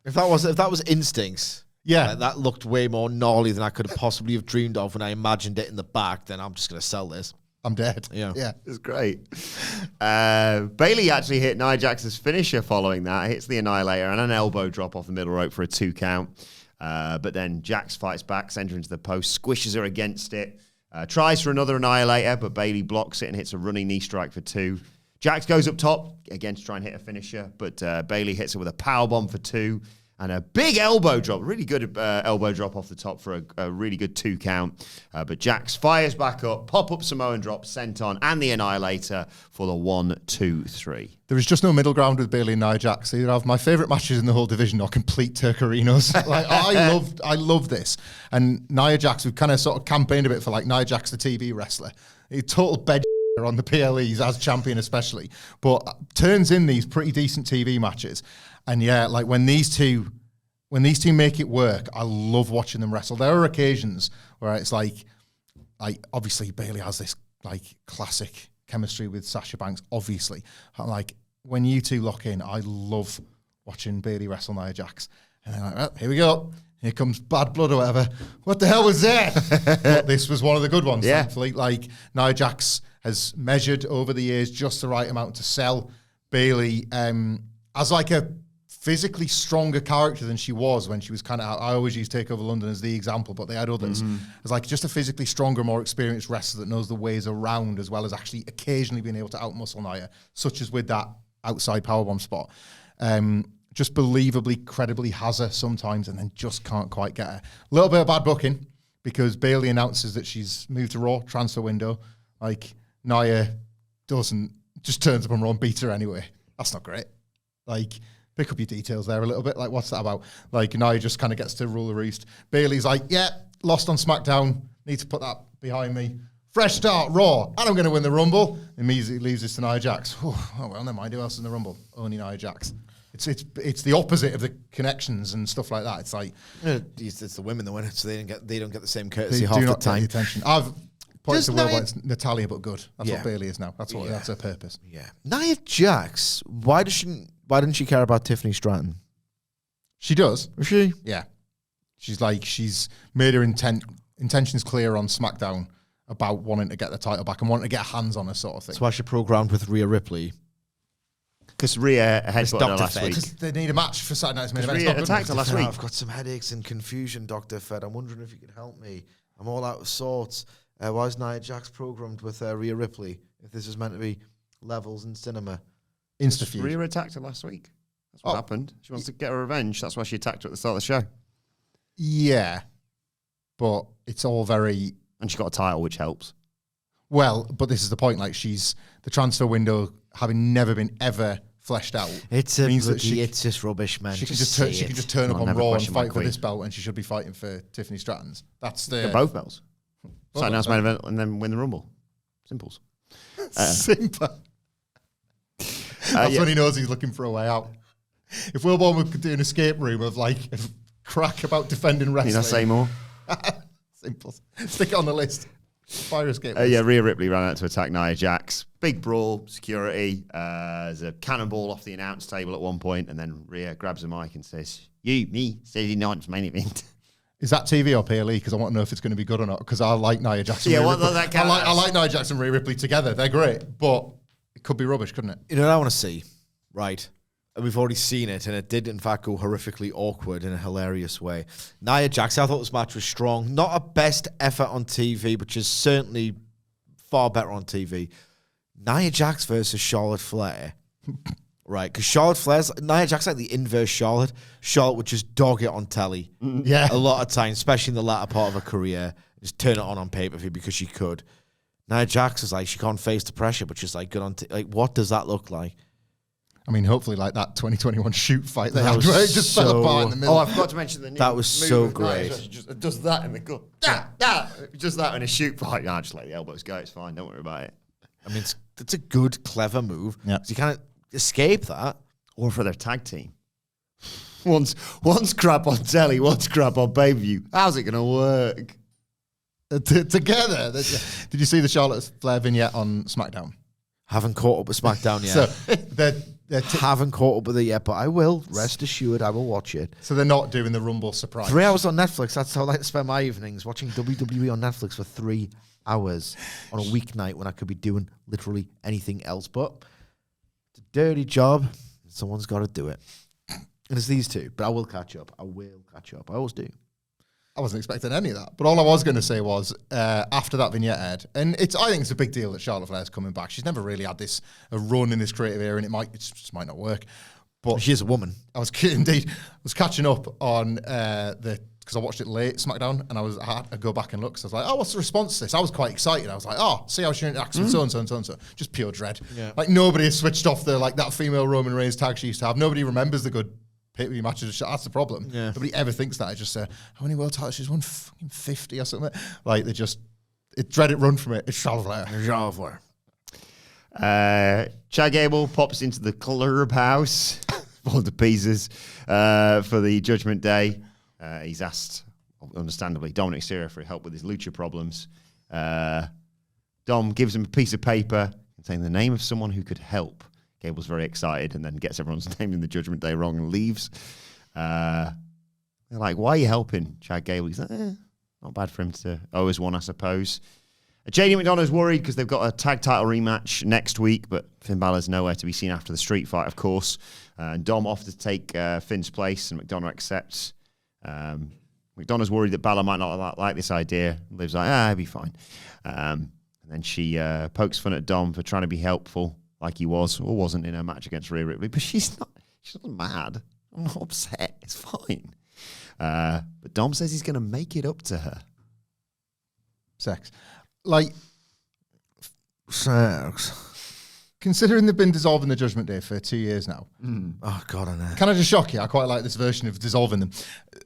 If that was instincts, Yeah. that looked way more gnarly than I could have possibly have dreamed of when I imagined it in the back, then I'm just going to sell this. I'm dead. Yeah. It's great. Bayley actually hit Nia Jax's finisher following that. Hits the Annihilator and an elbow drop off the middle rope for a 2 count. But then Jax fights back, sends her into the post, squishes her against it. Tries for another Annihilator, but Bayley blocks it and hits a running knee strike for 2. Jax goes up top, again to try and hit a finisher, but Bayley hits her with a powerbomb for 2. And a big elbow drop, really good elbow drop off the top for a really good 2 count. But Jax fires back up, pop-up Samoan drop, senton, and the Annihilator for the 1, 2, 3. There is just no middle ground with Bayley and Nia Jax. They either have my favourite matches in the whole division or complete turkerinos. Like, I love this. And Nia Jax, we've kind of sort of campaigned a bit for like Nia Jax, the TV wrestler. A total bed on the PLEs as champion especially, but turns in these pretty decent TV matches. And yeah, like when these two make it work, I love watching them wrestle. There are occasions where it's like obviously Bayley has this like classic chemistry with Sasha Banks, obviously. Like when you two lock in, I love watching Bayley wrestle Nia Jax. And then like, well, here we go. Here comes Bad Blood or whatever. What the hell was that? But this was one of the good ones, thankfully. Like Nia Jax has measured over the years just the right amount to sell Bayley as like a physically stronger character than she was when she was kind of, I always use Takeover London as the example, but they had others. As like just a physically stronger, more experienced wrestler that knows the ways around, as well as actually occasionally being able to outmuscle Nia, such as with that outside powerbomb spot. Just believably, credibly has her sometimes and then just can't quite get her. A little bit of bad booking because Bayley announces that she's moved to Raw, transfer window. Like Nia doesn't, just turns up on Raw and beats her anyway. That's not great. Like, pick up your details there a little bit. Like, what's that about? Like, Nia just kind of gets to rule the roost. Bayley's like, yeah, lost on SmackDown. Need to put that behind me. Fresh start, Raw. And I'm going to win the Rumble. Immediately leaves this to Nia Jax. Oh, well, never mind. Who else in the Rumble? Only Nia Jax. It's the opposite of the connections and stuff like that. It's like it's the women that win it, so they don't get the same courtesy half the time. Get the attention. I've pointed to Wilbourn, it's Natalia, but good. That's what Bayley is now. That's her purpose. Yeah. Nia Jax, why didn't she care about Tiffany Stratton? She does. Was she? Yeah. She's made her intentions clear on SmackDown about wanting to get the title back and wanting to get hands on her sort of thing. That's why she programmed with Rhea Ripley. Because Rhea headbutted her last week. They need a match for Saturday Night's Main Event. Rhea attacked her last week. I've got some headaches and confusion, Dr. Fed. I'm wondering if you could help me. I'm all out of sorts. Why is Nia Jax programmed with Rhea Ripley if this is meant to be levels in cinema? Insta-feud. Rhea attacked her last week. That's what happened. She wants to get her revenge. That's why she attacked her at the start of the show. Yeah. But it's all very... And she got a title, which helps. Well, but this is the point. Like, she's... The transfer window, having never been ever fleshed out, it's just rubbish, man. She can just turn up on Raw and fight for this belt, and she should be fighting for Tiffany Stratton's. That's the... Get both belts. Saturday Night's Main Event and then win the Rumble. Simples. Simple. That's when he knows he's looking for a way out. If Wilbourn could do an escape room of like crack about defending wrestling. Need I say more? Simple. Stick it on the list. Fire escape. Rhea Ripley ran out to attack Nia Jax. Big brawl, security. There's a cannonball off the announce table at one point, and then Rhea grabs the mic and says, me, Saturday Night's Main Event. Is that TV or PLE? Because I want to know if it's going to be good or not. Because I like Nia Jax and Rhea Ripley. I like Nia Jax and Rhea Ripley together. They're great, but it could be rubbish, couldn't it? You know what I want to see? Right. And we've already seen it, and it did, in fact, go horrifically awkward in a hilarious way. Nia Jax, I thought this match was strong. Not a best effort on TV, but just certainly far better on TV. Nia Jax versus Charlotte Flair. Right, because Nia Jax like the inverse Charlotte. Charlotte would just dog it on telly. Yeah. A lot of times, especially in the latter part of her career. Just turn it on pay-per-view because she could. Nia Jax is like, she can't face the pressure, but she's like good on like, what does that look like? I mean, hopefully like that 2021 shoot fight they had where it just fell apart in the middle. Oh, I forgot to mention the new That was so great. She just does that in the gut. Just that in a shoot fight. Nah, just let the elbows go. It's fine. Don't worry about it. I mean, it's a good, clever move. Yeah. You kind of escape that. Or for their tag team. One's crap on telly, one's crap on pay-per-view. How's it going to work? Together. Did you see the Charlotte Flair vignette on SmackDown? Haven't caught up with SmackDown yet. So they're Haven't caught up with it yet, but I will. Rest assured, I will watch it. So they're not doing the Rumble surprise. 3 hours on Netflix. That's how I like to spend my evenings, watching WWE on Netflix for 3 hours on a weeknight when I could be doing literally anything else. But it's a dirty job. Someone's got to do it. And it's these two. But I will catch up. I always do. I wasn't expecting any of that. But all I was going to say was, after that vignette aired, and I think it's a big deal that Charlotte Flair's coming back. She's never really had a run in this creative area, and it just might not work. But She is a woman. I was catching up on because I watched it late, SmackDown, and I had to go back and look. So I was like, oh, what's the response to this? I was quite excited. I was like, oh, see how she interacts with so-and-so and so-and-so. Just pure dread. Yeah. Like, nobody has switched off that female Roman Reigns tag she used to have. Nobody remembers the good pay-per-view matches. That's the problem. Yeah. Nobody ever thinks that. I just say, how many world titles? She's won fucking 50 or something. Like, dread it run from it. It's Charlotte Flair. Chad Gable pops into the clubhouse, falling to pieces for the Judgment Day. He's asked, understandably, Dominic Mysterio for help with his lucha problems. Dom gives him a piece of paper containing the name of someone who could help. Gable's very excited and then gets everyone's name in the Judgment Day wrong and leaves. They're like, why are you helping Chad Gable? He's like, not bad for him to owe us one, I suppose. JD McDonough's worried because they've got a tag title rematch next week, but Finn Balor's nowhere to be seen after the street fight, of course. Dom offers to take Finn's place, and McDonough accepts. McDonough's worried that Balor might not like this idea. Liv's like, it'll be fine. And then she pokes fun at Dom for trying to be helpful, like he was or wasn't in her match against Rhea Ripley. But she's not mad. I'm not upset. It's fine. But Dom says he's going to make it up to her. Sex. Like, Sex. Considering they've been dissolving the Judgment Day for 2 years now. Oh, God, I know. Can I just shock you? I quite like this version of dissolving them.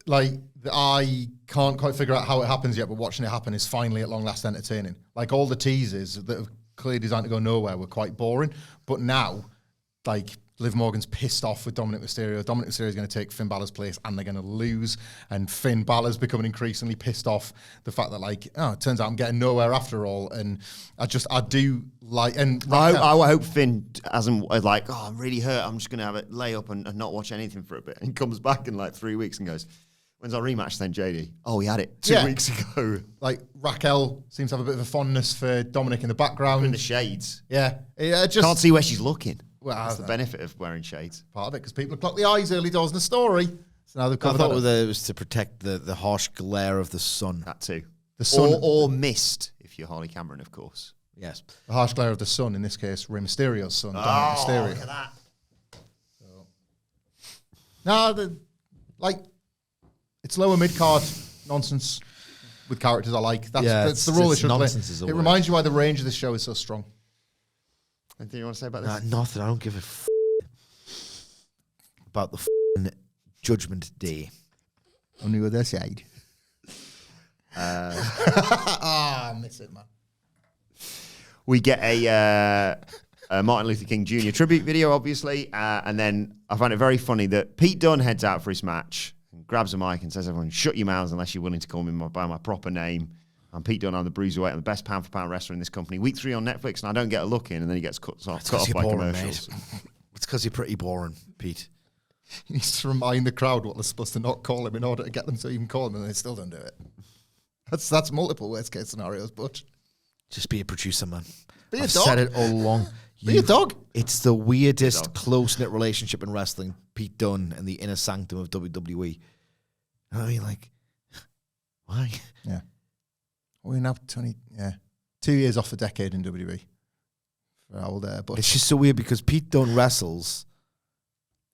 Like, I can't quite figure out how it happens yet, but watching it happen is finally at long last entertaining. Like, all the teasers that have clearly designed to go nowhere were quite boring. But now, like, Liv Morgan's pissed off with Dominic Mysterio. Dominic Mysterio is going to take Finn Balor's place and they're going to lose. And Finn Balor's becoming increasingly pissed off the fact that, like, it turns out I'm getting nowhere after all. And I do like... And I hope Finn hasn't, like, I'm really hurt. I'm just going to have it lay up and not watch anything for a bit. And he comes back in, like, 3 weeks and goes, when's our rematch then, JD? Oh, we had it 2 weeks ago. Like, Raquel seems to have a bit of a fondness for Dominic in the background. In the shades. Yeah. Just can't see where she's looking. Well, that's the benefit of wearing shades. Part of it, because people have clocked the eyes early doors in the story. So now they've covered I thought it was to protect the harsh glare of the sun. That too. The sun. Or mist, if you're Harley Cameron, of course. Yes. The harsh glare of the sun, in this case, Rey Mysterio's son, Dominic Mysterio. Look at that. No, it's lower mid-card nonsense with characters I like. That's the role it should play. It reminds you why the range of this show is so strong. Anything you want to say about this? Nothing. I don't give a about the Judgment Day. On the other side. I miss it, man. We get a Martin Luther King Jr. tribute video, obviously, and then I find it very funny that Pete Dunne heads out for his match and grabs a mic and says, everyone, shut your mouths unless you're willing to call me by my proper name. I'm Pete Dunne, I'm the Bruiserweight, I'm the best pound-for-pound wrestler in this company. Week 3 on Netflix, and I don't get a look in, and then he gets cut off by boring, commercials. It's because you're pretty boring, Pete. He needs to remind the crowd what they're supposed to not call him in order to get them to even call him, and they still don't do it. That's multiple worst-case scenarios, but... Just be a producer, man. Be I've a dog. said it all along. Be a dog. It's the weirdest close-knit relationship in wrestling, Pete Dunne and the inner sanctum of WWE. I mean, like, why? Yeah. We're now 2 years off a decade in WWE. For our old but it's just so weird because Pete Dunne wrestles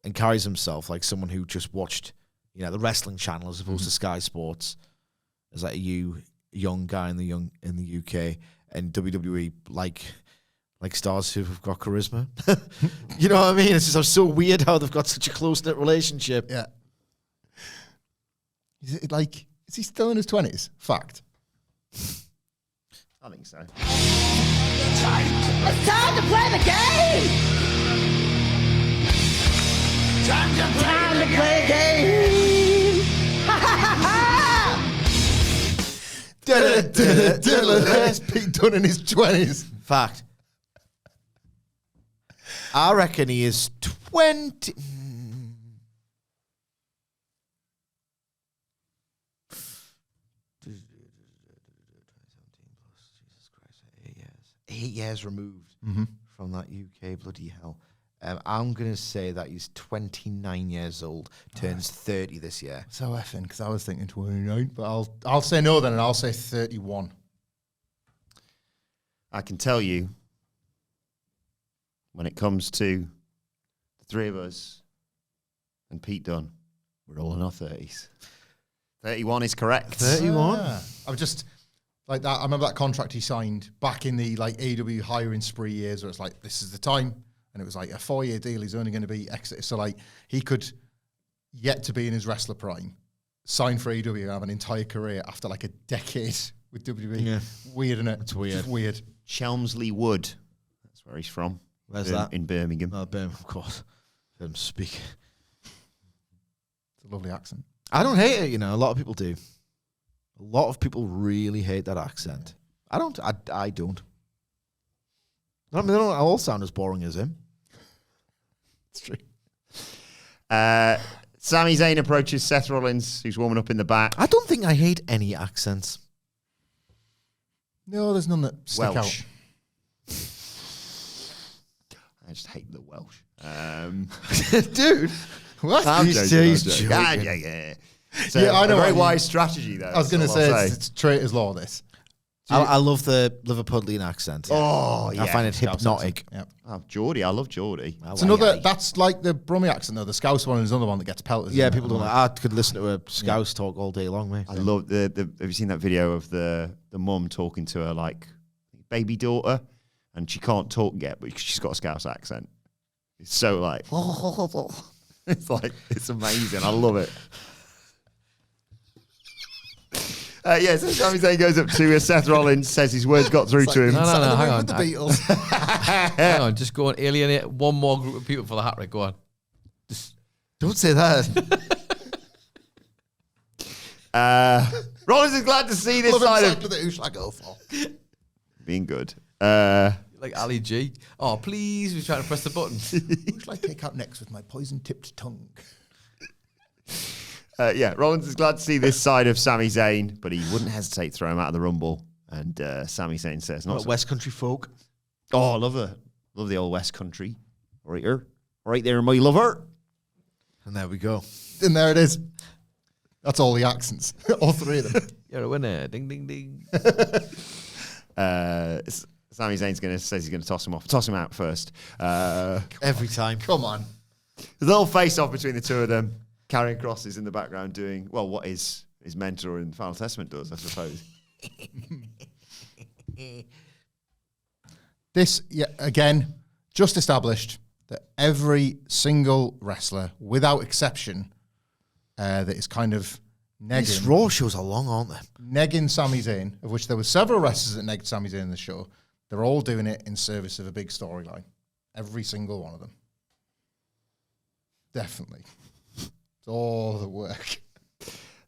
and carries himself like someone who just watched, the wrestling channel as opposed to Sky Sports as like a young guy in the UK, and WWE like stars who have got charisma. You know what I mean? It's just so weird how they've got such a close-knit relationship. Yeah. Is he still in his 20s? Fact. I think so. It's time to play the game! Time to play a game. That's Pete Dunne in his 20s. Fact. I reckon he is 20. Jesus Christ, 8 years. 8 years removed from that UK, bloody hell. I'm going to say that he's 29 years old, turns 30 this year. So effing, because I was thinking 29, but I'll say no then, and I'll say 31. I can tell you, when it comes to the three of us and Pete Dunne, we're all in our 30s. 31 is correct. 31? I was just like that. I remember that contract he signed back in the like AEW hiring spree years where it's like, this is the time. And it was like a 4-year deal. He's only going to be exited. So like he could, yet to be in his wrestler prime, sign for AEW and have an entire career after like a decade with WWE. Yeah. Weird, isn't it? It's weird. Just weird. Chelmsley Wood. That's where he's from. Where's that? In Birmingham. Oh, Birmingham, of course. Let him speak. It's a lovely accent. I don't hate it, you know. A lot of people do. A lot of people really hate that accent. I don't. I don't. I mean, they don't all sound as boring as him. It's true. Sami Zayn approaches Seth Rollins, who's warming up in the back. I don't think I hate any accents. No, there's none that stick Welsh. out. I just hate the Welsh. Dude. What? I'm joking. joking. Yeah. So Yeah, I know a very what you- wise strategy, though. I was going to that's all I'll say it's traitor's law, this. I love the Liverpudlian accent. Oh, yeah. I find it Scouse hypnotic. Yep. Oh, Geordie. I love Geordie. It's another, that's like the Brummie accent, though. The Scouse one is another one that gets pelted. Yeah, isn't it? people don't like, I could listen to a Scouse talk all day long, mate. I love the. Have you seen that video of the mum talking to her like baby daughter, and she can't talk yet, but she's got a Scouse accent. It's so like, it's amazing. I love it. So Sami Zayn goes up to Seth Rollins, says his words got through to him. No, hang on. With the Beatles. Hang on, just go and alienate one more group of people for the hat trick. Go on. Don't say that. Rollins is glad to see this side of Who should I go for? being good. Like Ali G. Oh, please, we're trying to press the button. Who should I take out next with my poison-tipped tongue? Rollins is glad to see this side of Sami Zayn, but he wouldn't hesitate to throw him out of the Rumble. And Sami Zayn says, "Not so." West Country folk. Oh, I love her. Love the old West Country. Right there, my lover. And there we go. And there it is. That's all the accents. All three of them. You're a winner. Ding, ding, ding. Sami Zayn's says he's going to toss him off. Toss him out first. Every time. Come on. The little face-off between the two of them. Karrion Kross is in the background doing, well, what his mentor in Final Testament does, I suppose. This, again, just established that every single wrestler, without exception, that is kind of These negging, Raw shows are long, aren't they? negging Sami Zayn, of which there were several wrestlers that negged Sami Zayn in the show, they're all doing it in service of a big storyline. Every single one of them. Definitely. It's all the work.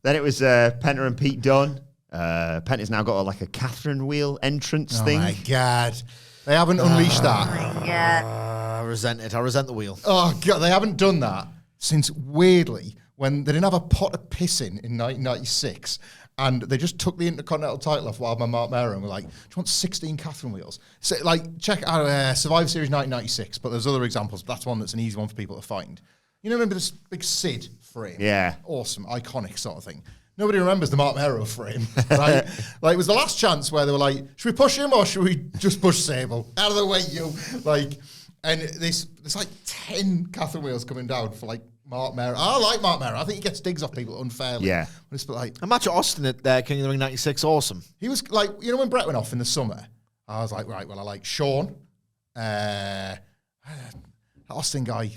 Then it was Penta and Pete Dunne. Penta's now got a Catherine wheel entrance thing. Oh my God. They haven't unleashed that. Oh my God. I resent it. I resent the wheel. Oh, God, they haven't done that since, weirdly, when they didn't have a pot of piss in 1996, and they just took the Intercontinental title off Wildman Mark Mero and were like, do you want 16 Catherine wheels? So, check out Survivor Series 1996, but there's other examples. That's one that's an easy one for people to find. You know, remember this big Sid frame? Yeah. Awesome, iconic sort of thing. Nobody remembers the Mark Mero frame, right? It was the last chance where they were like, should we push him or should we just push Sable? Out of the way, you. And there's 10 Catherine wheels coming down for Mark Mero. I like Mark Mero. I think he gets digs off people unfairly. Yeah. But it's A match at Austin at King of the Ring 96, awesome. he was when Brett went off in the summer, I was like, right, well, I like Sean. Austin guy,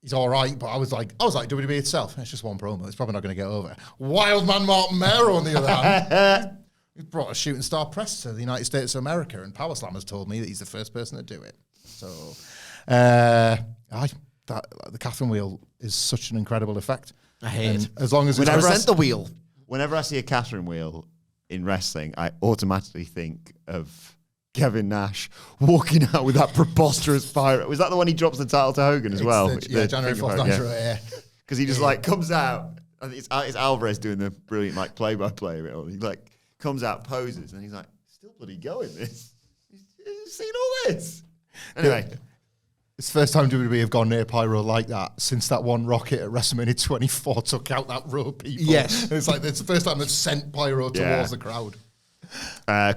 he's all right, but I was like WWE itself. It's just one promo. It's probably not going to get over. Wildman Mark Mero, on the other hand, he brought a shooting star press to the United States of America, and Power Slammers told me that he's the first person to do it. So, that the Catherine wheel is such an incredible effect. I hate it. As long as it's Represent the wheel. Whenever I see a Catherine wheel in wrestling, I automatically think of Kevin Nash walking out with that preposterous pirate. Was that the one he drops the title to Hogan as well? January 4th, 1998. Because he just like comes out. I think it's Alvarez doing the brilliant like play-by-play of it all. He like comes out, poses, and he's like, still bloody going this. He's seen all this. Anyway. It's the first time WWE have gone near pyro like that since that one Rocket at WrestleMania 24 took out that row of people. Yes. It's like it's the first time they've sent pyro towards the crowd.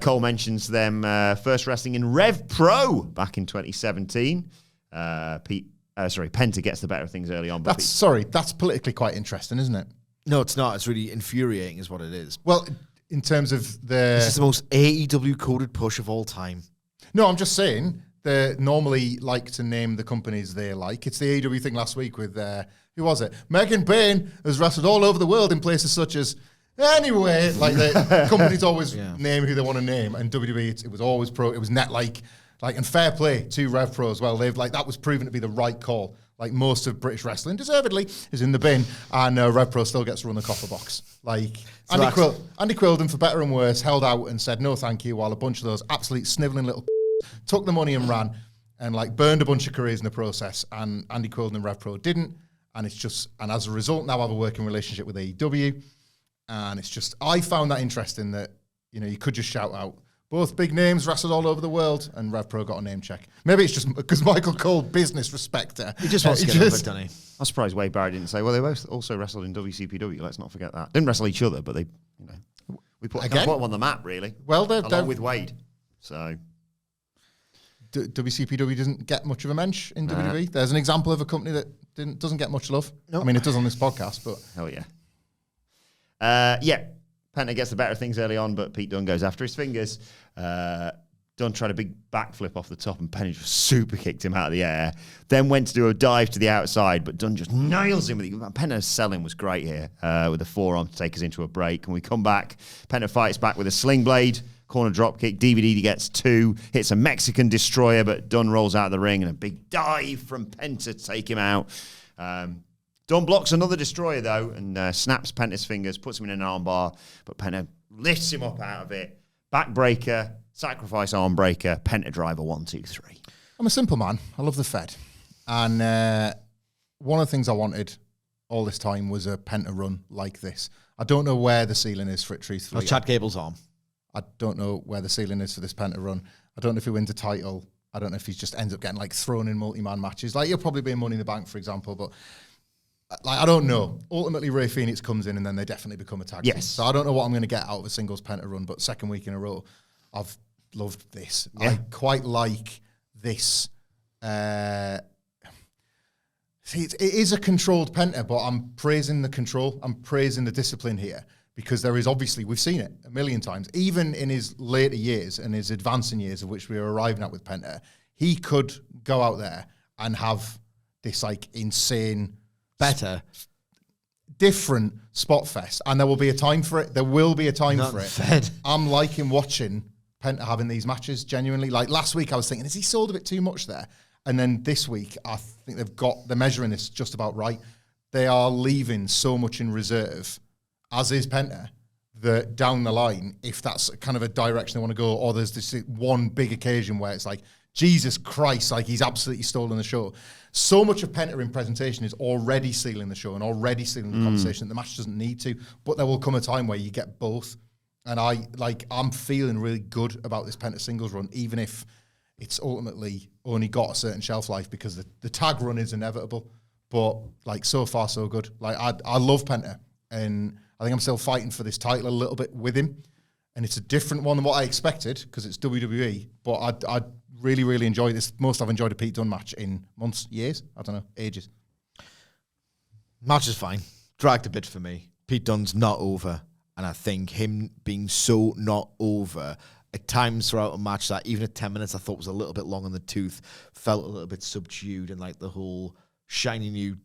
Cole mentions them first wrestling in Rev Pro back in 2017. Penta gets the better of things early on. But That's politically quite interesting, isn't it? No, it's not. It's really infuriating is what it is. Well, in terms of This is the most AEW coded push of all time. No, I'm just saying they normally like to name the companies they like. It's the AEW thing last week with, who was it? Megan Payne has wrestled all over the world in places such as, anyway, like the companies always name who they want to name. And WWE, it was always pro, it was net like, and fair play to Rev Pro as well. They've that was proven to be the right call. Like most of British wrestling, deservedly, is in the bin, and Rev Pro still gets to run the copper box. Like Andy Quilden, for better and worse, held out and said no thank you, while a bunch of those absolute snivelling little took the money and ran, and burned a bunch of careers in the process. And Andy Quilden and Rev Pro didn't, and as a result now have a working relationship with AEW. And it's just, I found that interesting that you could just shout out. Both big names wrestled all over the world, and Rev Pro got a name check. Maybe it's just because Michael Cole, business respecter. He just wants to get over it, doesn't he? I'm surprised Wade Barrett didn't say, well, they both also wrestled in WCPW. Let's not forget that. Didn't wrestle each other, but they, we put them on the map, really. Well, along with Wade. So WCPW doesn't get much of a mensch in WWE. There's an example of a company that doesn't get much love. Nope. I mean, it does on this podcast, but hell yeah. Penta gets the better of things early on, but Pete Dunne goes after his fingers. Dunne tried a big backflip off the top, and Penta just super kicked him out of the air. Then went to do a dive to the outside, but Dunne just nails him with it. Penta's selling was great here with the forearm to take us into a break. And we come back. Penta fights back with a sling blade, corner drop kick. DVD gets 2, hits a Mexican destroyer, but Dunne rolls out of the ring, and a big dive from Penta to take him out. Dunne blocks another destroyer, though, and snaps Penta's fingers, puts him in an armbar, but Penta lifts him up out of it. Backbreaker, sacrifice arm breaker, Penta driver, 1, 2, 3. I'm a simple man. I love the Fed. And one of the things I wanted all this time was a Penta run like this. I don't know where the ceiling is for it, truthfully. Chad Gable's arm. I don't know where the ceiling is for this Penta run. I don't know if he wins a title. I don't know if he just ends up getting thrown in multi-man matches. He'll probably be in Money in the Bank, for example, but I don't know. Ultimately, Rey Fenix comes in, and then they definitely become a tag team. So I don't know what I'm going to get out of a singles Penta run, but second week in a row, I've loved this. Yeah. I quite like this. It is a controlled Penta, but I'm praising the control. I'm praising the discipline here, because there is obviously, we've seen it a million times, even in his later years and his advancing years, of which we are arriving at with Penta, he could go out there and have this insane, better, different spot fest, and there will be a time for it. There will be a time for it. Fed. I'm liking watching Penta having these matches, genuinely. Last week I was thinking, has he sold a bit too much there? And then this week, I think they're measuring this just about right. They are leaving so much in reserve, as is Penta, that down the line, if that's kind of a direction they want to go, or there's this one big occasion where it's Jesus Christ, he's absolutely stolen the show. So much of Penta in presentation is already stealing the show and already stealing the conversation that the match doesn't need to. But there will come a time where you get both. And I'm feeling really good about this Penta singles run, even if it's ultimately only got a certain shelf life, because the tag run is inevitable. But so far so good. I love Penta, and I think I'm still fighting for this title a little bit with him. And it's a different one than what I expected, because it's WWE. But I really, really enjoy this. Most I've enjoyed a Pete Dunne match in months, years. I don't know, ages. Match is fine. Dragged a bit for me. Pete Dunne's not over. And I think him being so not over at times throughout a match that even at 10 minutes I thought was a little bit long on the tooth, felt a little bit subdued, and the whole shiny new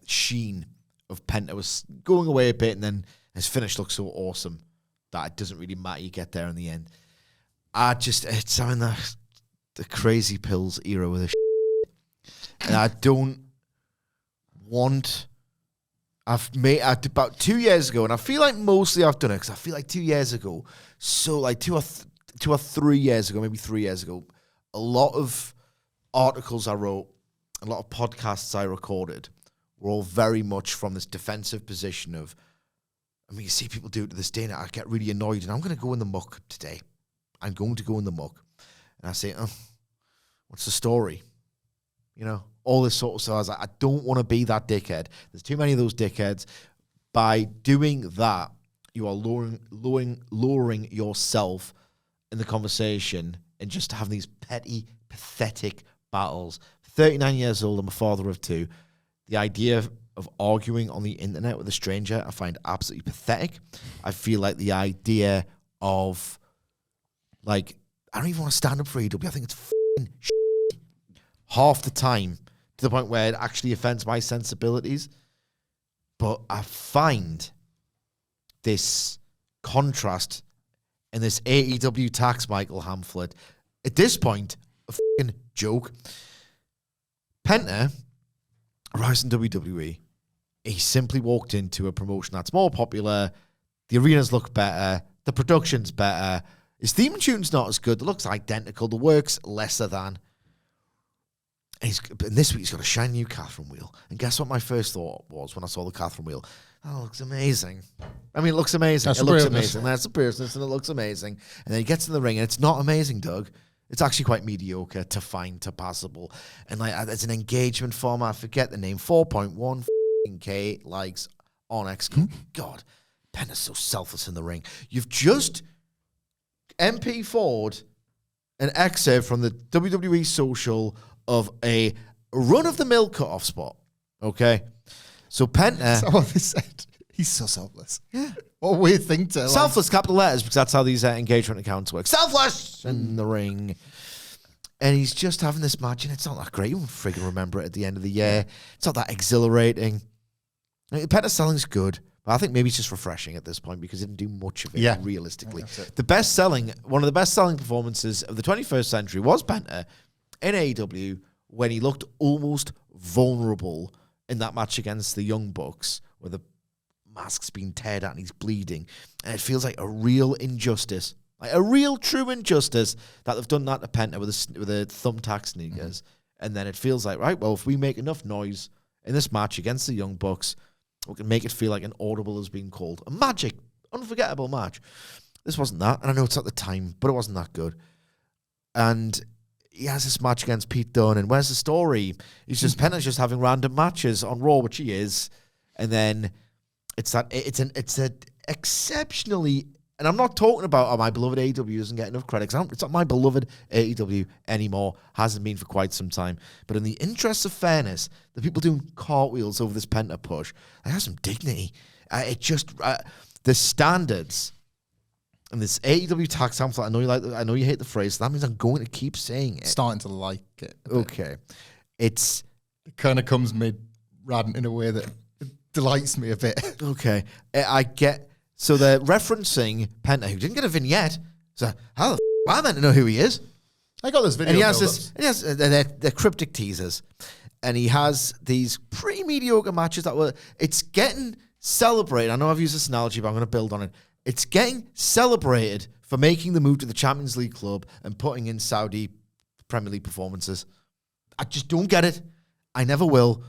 sheen of Penta was going away a bit, and then his finish looks so awesome that it doesn't really matter. You get there in the end. It's in the crazy pills era with a and I don't I've made about 2 years ago, and I feel like mostly I've done it because I feel like 2 years ago, so like 2 or 3 years ago, maybe 3 years ago, a lot of articles I wrote, a lot of podcasts I recorded were all very much from this defensive position of, I mean, you see people do it to this day, and I get really annoyed, and I'm going to go in the muck today. I'm going to go in the muck. And I say, what's the story? You know, all this sort of stuff. I was like, I don't want to be that dickhead. There's too many of those dickheads. By doing that, you are luring yourself in the conversation and just having these petty, pathetic battles. 39 years old, I'm a father of 2. The idea of arguing on the internet with a stranger, I find absolutely pathetic. I feel like the idea of, like, I don't even want to stand up for AEW. I think it's f***ing shit half the time, to the point where it actually offends my sensibilities. But I find this contrast in this AEW tax Michael Hamflett, at this point, a f***ing joke. Penta arrives in WWE. He simply walked into a promotion that's more popular. The arenas look better. The production's better. His theme tune's not as good. It looks identical. The work's lesser than. And this week he's got a shiny new Catherine wheel. And guess what my first thought was when I saw the Catherine wheel? Oh, it looks amazing. I mean, it looks amazing. That's it looks amazing. That's the business, and it looks amazing. And then he gets in the ring, and it's not amazing, Doug. It's actually quite mediocre to fine to passable. And like, there's an engagement format. I forget the name. 4.1K likes on X. God, Penta's so selfless in the ring. You've just MP Ford an excerpt from the WWE social of a run-of-the-mill cut-off spot. Okay? So Penta... That's what they said. He's so selfless. Yeah. What a weird thing to... Selfless, capital letters, because that's how these engagement accounts work. Selfless! In the ring. And he's just having this match, and it's not that great. You won't friggin' remember it at the end of the year. It's not that exhilarating. Penta's selling's good, but I think maybe it's just refreshing at this point because he didn't do much of it, realistically. One of the best-selling performances of the 21st century was Penta in AEW when he looked almost vulnerable in that match against the Young Bucks, where the mask's been teared out and he's bleeding. And it feels like a real injustice, like a real true injustice that they've done that to Penta with a thumbtack sneakers. Mm-hmm. And then it feels like, right, well, if we make enough noise in this match against the Young Bucks, we can make it feel like an audible is being called. A magic, unforgettable match. This wasn't that. And I know it's at the time, but it wasn't that good. And he has this match against Pete Dunne, and where's the story? Penta's just having random matches on Raw, which he is. And then it's an exceptionally, and I'm not talking about my beloved AEW doesn't get enough credit. It's not my beloved AEW anymore. Hasn't been for quite some time. But in the interest of fairness, the people doing cartwheels over this Penta push, they have some dignity. The standards and this AEW tax Hamflett, I know you hate the phrase. So that means I'm going to keep saying it. Starting to like it. Okay, it kind of comes mid-rant in a way that delights me a bit. Okay, I get. So they're referencing Penta, who didn't get a vignette. So how the am I meant to know who he is? I got this video. And he has this. And he has they're cryptic teasers, and he has these pretty mediocre matches it's getting celebrated. I know I've used this analogy, but I'm going to build on it. It's getting celebrated for making the move to the Champions League club and putting in Saudi Premier League performances. I just don't get it. I never will.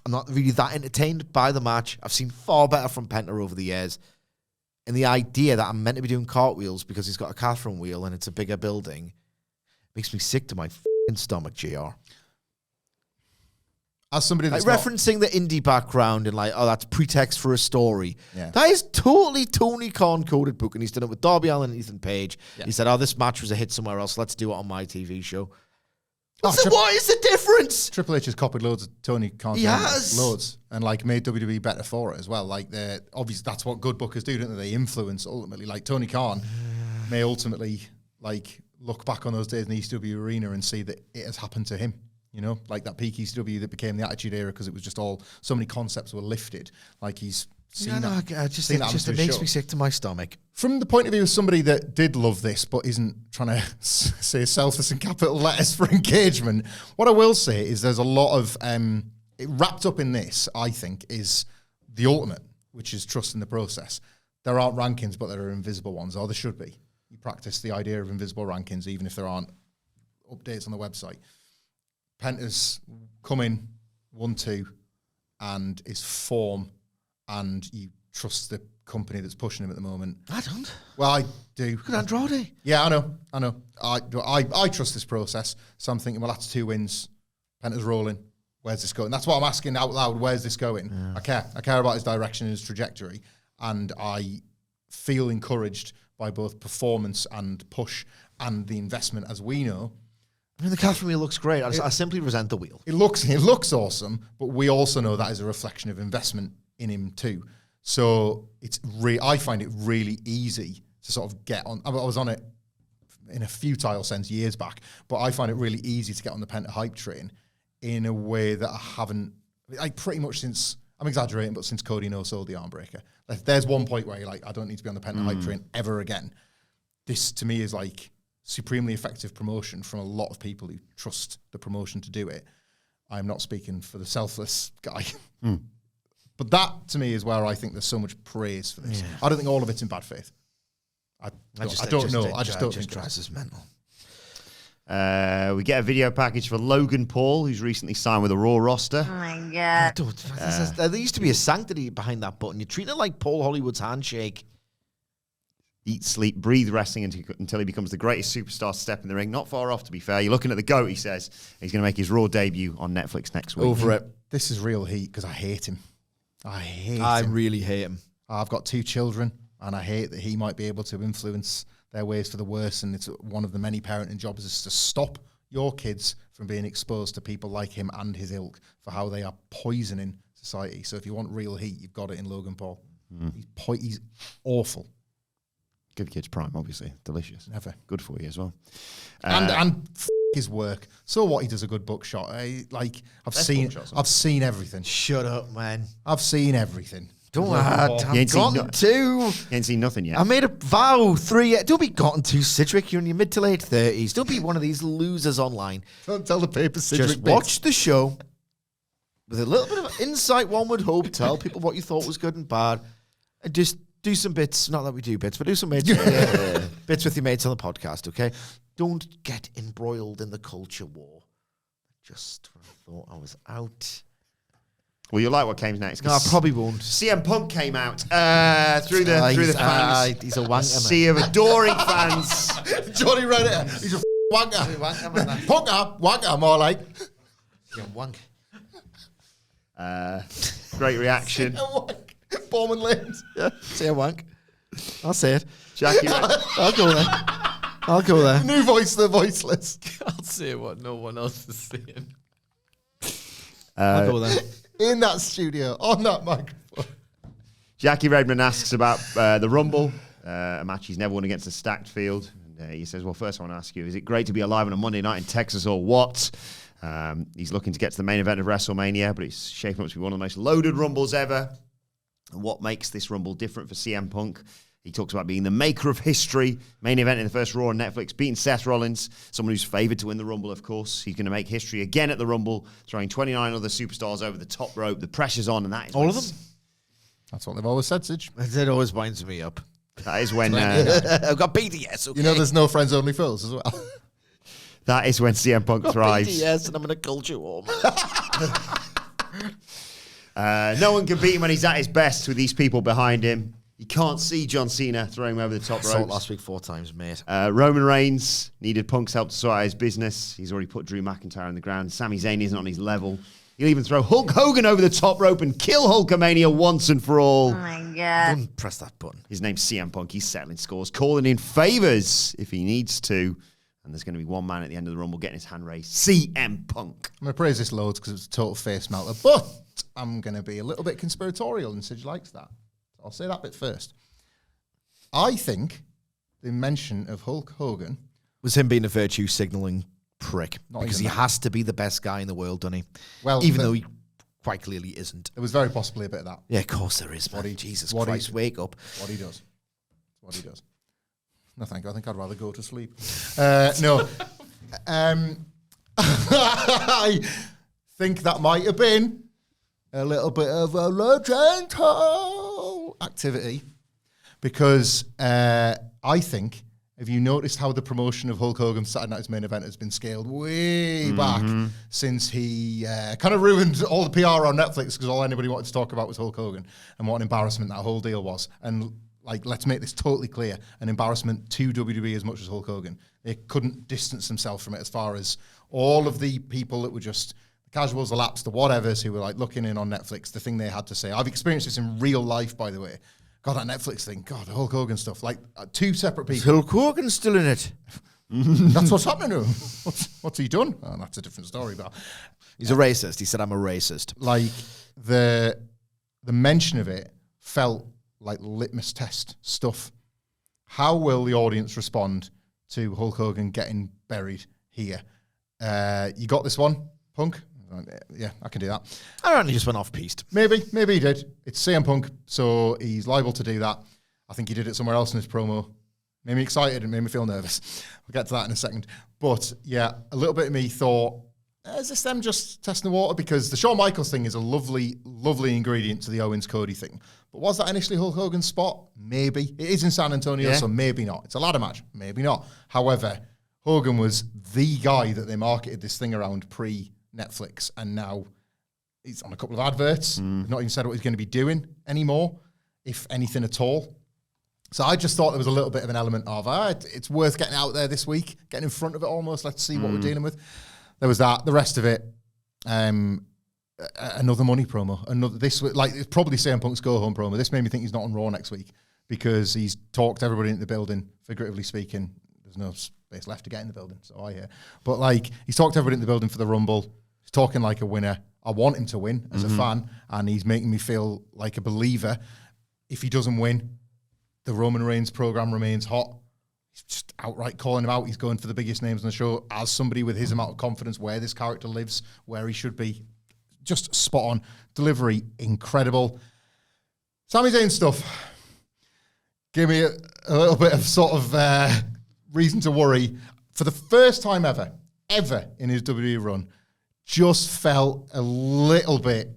I'm not really that entertained by the match. I've seen far better from Penta over the years. And the idea that I'm meant to be doing cartwheels because he's got a Catherine wheel and it's a bigger building makes me sick to my f***ing stomach, JR. As somebody that's referencing the indie background and that's pretext for a story. Yeah. That is totally Tony Khan coded book, and he's done it with Darby Allin and Ethan Page. Yeah. He said, this match was a hit somewhere else. Let's do it on my TV show. What is the difference? Triple H has copied loads of Tony Khan. He has. Loads. And made WWE better for it as well. Obviously that's what good bookers do, don't they? They influence ultimately. Tony Khan may ultimately look back on those days in the ECW arena and see that it has happened to him. You know, that peak ECW that became the Attitude Era because it was just so many concepts were lifted. He's seen that. It makes me sick to my stomach. From the point of view of somebody that did love this but isn't trying to say selfless in capital letters for engagement, what I will say is there's a lot of wrapped up in this, I think, is the ultimate, which is trust in the process. There aren't rankings, but there are invisible ones, or there should be. You practice the idea of invisible rankings, even if there aren't updates on the website. Penta's come in 1-2 and is form, and you trust the company that's pushing him at the moment. I don't. Well, I do. Look at Andrade. Yeah, I know. I trust this process. So I'm thinking, well, that's 2 wins. Penta's rolling. Where's this going? That's what I'm asking out loud. Where's this going? Yeah. I care about his direction and his trajectory. And I feel encouraged by both performance and push and the investment, as we know. I mean, the Catherine wheel looks great. I simply resent the wheel. It looks awesome, but we also know that is a reflection of investment in him too. So I find it really easy to sort of get on. I was on it in a futile sense years back, but I find it really easy to get on the Penta hype train in a way that I haven't, like pretty much since, I'm exaggerating, but since Cody no-sold the Armbreaker. Like, there's one point where you're like, I don't need to be on the Penta hype train ever again. This, to me, is like supremely effective promotion from a lot of people who trust the promotion to do it. I'm not speaking for the selfless guy. But that, to me, is where I think there's so much praise for this. Yeah. I don't think all of it's in bad faith. I don't know. I just don't think drives us mental. We get a video package for Logan Paul, who's recently signed with the Raw roster. Oh my God. There used to be a sanctity behind that button. You're treating it like Paul Hollywood's handshake. Eat, sleep, breathe wrestling until he becomes the greatest superstar to step in the ring. Not far off, to be fair. You're looking at the GOAT, he says. He's going to make his Raw debut on Netflix next week. Over it. This is real heat because I hate him. I really hate him. I've got 2 children, and I hate that he might be able to influence their ways for the worse, and it's one of the many parenting jobs is to stop your kids from being exposed to people like him and his ilk for how they are poisoning society. So if you want real heat, you've got it in Logan Paul. He's awful. Good kids prime, obviously. Delicious. Never. Good for you as well. And his work. So what, he does a good bookshot. I've seen everything. Shut up, man. I've seen everything. Don't you ain't seen nothing yet. I made a vow 3 years. Don't be gotten to, Sidgwick. You're in your mid to late 30s. Don't be one of these losers online. Don't tell the paper, Sidgwick. Just watch the show with a little bit of insight, one would hope. Tell people what you thought was good and bad. And just do some bits. Not that we do bits, but do some bits. Bits with your mates on the podcast, okay? Don't get embroiled in the culture war. Just thought I was out. Well, you'll like what came next. No, I probably won't. CM Punk came out through the fans. He's a wanker, sea of adoring fans. Johnny Redditor. He's a wanker. Wanker, more like. He's a wank. Great reaction. Bowman Lanes. Yeah, say a wank. I'll say it. Jackie I'll go there. New voice, the voiceless. I'll say what no one else is saying. I'll go there. In that studio, on that microphone. Jackie Redmond asks about the Rumble, a match he's never won against a stacked field. And, he says, well, first I want to ask you, is it great to be alive on a Monday night in Texas or what? He's looking to get to the main event of WrestleMania, but it's shaping up to be one of the most loaded Rumbles ever. And what makes this Rumble different for CM Punk? He talks about being the maker of history, main event in the first Raw on Netflix, beating Seth Rollins, someone who's favored to win the Rumble, of course. He's going to make history again at the Rumble, throwing 29 other superstars over the top rope. The pressure's on, and that is all of them. That's what they've always said, Sidge. It always winds me up. That is when I've got BDS. Okay? You know, there's no friends, only foes as well. That is when CM Punk thrives. BDS, and I'm in a culture war. No one can beat him when he's at his best with these people behind him. You can't see John Cena throwing him over the top ropes. Saw it last week 4 times, mate. Roman Reigns needed Punk's help to sort out his business. He's already put Drew McIntyre on the ground. Sami Zayn isn't on his level. He'll even throw Hulk Hogan over the top rope and kill Hulkamania once and for all. Oh my God. Don't press that button. His name's CM Punk. He's settling scores, calling in favors if he needs to. And there's going to be one man at the end of the Rumble getting his hand raised. CM Punk. I'm going to praise this loads because it's a total face melter, but I'm going to be a little bit conspiratorial, and Sidge likes that. I'll say that bit first. I think the mention of Hulk Hogan was him being a virtue signaling prick. Not because even he that. has to be the best guy in the world, doesn't he? Well, even though he quite clearly isn't. There was very possibly a bit of that. Yeah, of course there is, man. Jesus Christ, wake up. What he does. What he does. No, thank you. I think I'd rather go to sleep. No. I think that might have been a little bit of a Legento activity because I think, have you noticed how the promotion of Hulk Hogan's Saturday Night's Main Event has been scaled way back since he kind of ruined all the PR on Netflix because all anybody wanted to talk about was Hulk Hogan and what an embarrassment that whole deal was. And like, let's make this totally clear, an embarrassment to WWE as much as Hulk Hogan. They couldn't distance themselves from it as far as all of the people that were just the casuals, the laps, the whatevers who were like looking in on Netflix, the thing they had to say. I've experienced this in real life, by the way. God, that Netflix thing. God, the Hulk Hogan stuff. Like, two separate people. Is Hulk Hogan still in it? That's what's happening to him. What's he done? Oh, that's a different story. But He's a racist. He said, I'm a racist. like, the mention of it felt like litmus test stuff. How will the audience respond to Hulk Hogan getting buried here? You got this one, Punk? Yeah, I can do that. I reckon he just went off-piste. Maybe he did. It's CM Punk, so he's liable to do that. I think he did it somewhere else in his promo. Made me excited and made me feel nervous. We'll get to that in a second. But yeah, a little bit of me thought, is this them just testing the water? Because the Shawn Michaels thing is a lovely, lovely ingredient to the Owens-Cody thing. But was that initially Hulk Hogan's spot? Maybe. It is in San Antonio, so maybe not. It's a ladder match. Maybe not. However, Hogan was the guy that they marketed this thing around pre-Netflix, and now he's on a couple of adverts. Not even said what he's going to be doing anymore, if anything at all. So I just thought there was a little bit of an element of, it's worth getting out there this week, getting in front of it almost. Let's see what we're dealing with. There was that. The rest of it, another money promo. It's probably CM Punk's go home promo. This made me think he's not on Raw next week because he's talked everybody into the building, figuratively speaking. There's no space left to get in the building, so I hear. But like, he's talked everybody in the building for the Rumble. He's talking like a winner. I want him to win as a fan, and he's making me feel like a believer. If he doesn't win, the Roman Reigns program remains hot. He's just outright calling him out. He's going for the biggest names on the show as somebody with his amount of confidence, where this character lives, where he should be. Just spot on. Delivery, incredible. Sami Zayn stuff. Give me a little bit of sort of reason to worry. For the first time ever in his WWE run, just felt a little bit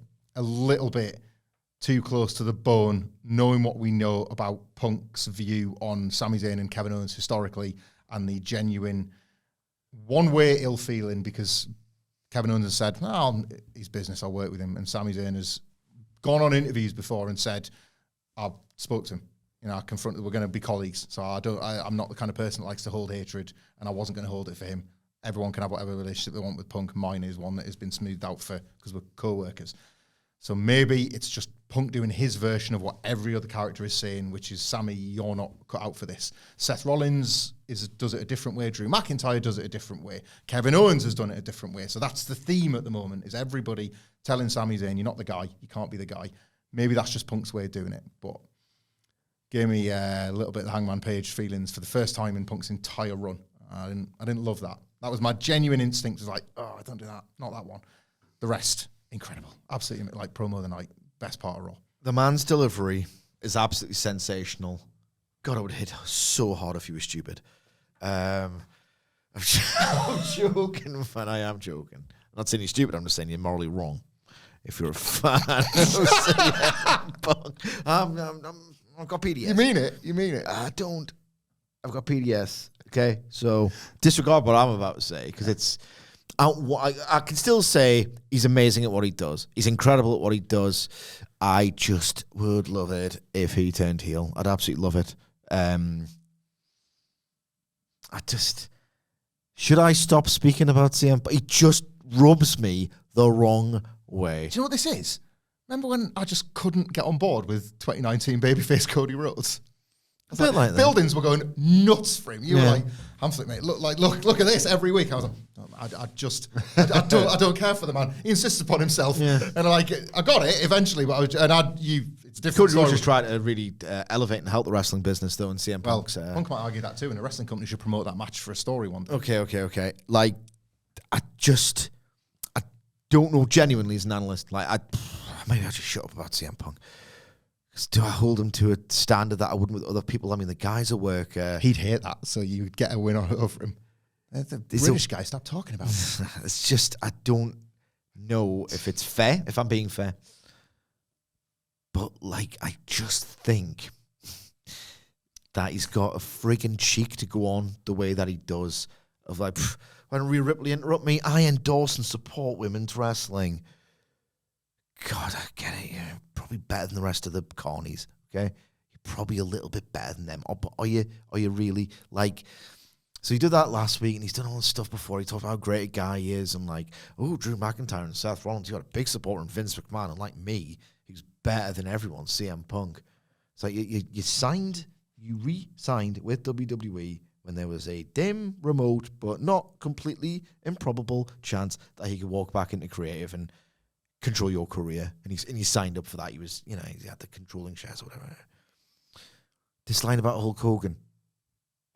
too close to the bone, knowing what we know about Punk's view on Sami Zayn and Kevin Owens historically, and the genuine one-way ill feeling because Kevin Owens has said, he's business, I'll work with him. And Sami Zayn has gone on interviews before and said, I spoke to him. I confronted, we're going to be colleagues. So I'm not the kind of person that likes to hold hatred, and I wasn't going to hold it for him. Everyone can have whatever relationship they want with Punk. Mine is one that has been smoothed out because we're co-workers. So maybe it's just Punk doing his version of what every other character is saying, which is, Sammy, you're not cut out for this. Seth Rollins does it a different way. Drew McIntyre does it a different way. Kevin Owens has done it a different way. So that's the theme at the moment, is everybody telling Sami Zayn, you're not the guy. You can't be the guy. Maybe that's just Punk's way of doing it. But gave me a little bit of Hangman Page feelings for the first time in Punk's entire run. I didn't love that. That was my genuine instinct. Was like, I don't do that. Not that one. The rest, incredible. Absolutely, like promo of the night. Best part of Raw. The man's delivery is absolutely sensational. God, I would hit so hard if he was stupid. I'm joking, man. I am joking. I'm not saying you're stupid. I'm just saying you're morally wrong. If you're a fan of CM Punk. I've got PDS. You mean it? I don't. I've got PDS. Okay, so disregard what I'm about to say, because it's. I can still say he's amazing at what he does. He's incredible at what he does. I just would love it if he turned heel. I'd absolutely love it. Should I stop speaking about CM? He just rubs me the wrong way. Do you know what this is? Remember when I just couldn't get on board with 2019 babyface Cody Rhodes? A bit like that. Buildings were going nuts for him. You were like, Hamflett, mate, look at this every week. I was like, I don't care for the man. He insists upon himself, and I got it eventually. But it's different. Cody Rhodes just tried to really elevate and help the wrestling business, though. And CM Punk's. Punk might argue that too, and a wrestling company should promote that match for a story one day. Okay. Like, I don't know genuinely as an analyst. Like, maybe I just shut up about CM Punk. Do I hold him to a standard that I wouldn't with other people? I mean, the guy's at work. He'd hate that, so you'd get a win over him. The British guy, stop talking about it. It's just, I don't know if it's fair, if I'm being fair. But, like, I just think that he's got a friggin' cheek to go on the way that he does. Of like, when Rhea Ripley interrupt me, I endorse and support women's wrestling. God, I get it. You're probably better than the rest of the cornies, okay? You're probably a little bit better than them. But are you really? Like, so he did that last week, and he's done all this stuff before. He talked about how great a guy he is, and like, oh, Drew McIntyre and Seth Rollins, you got a big supporter in Vince McMahon, and like me, he's better than everyone, CM Punk. It's like you re-signed with WWE when there was a dim, remote, but not completely improbable chance that he could walk back into creative and control your career. And he signed up for that. He was, he had the controlling shares or whatever. This line about Hulk Hogan,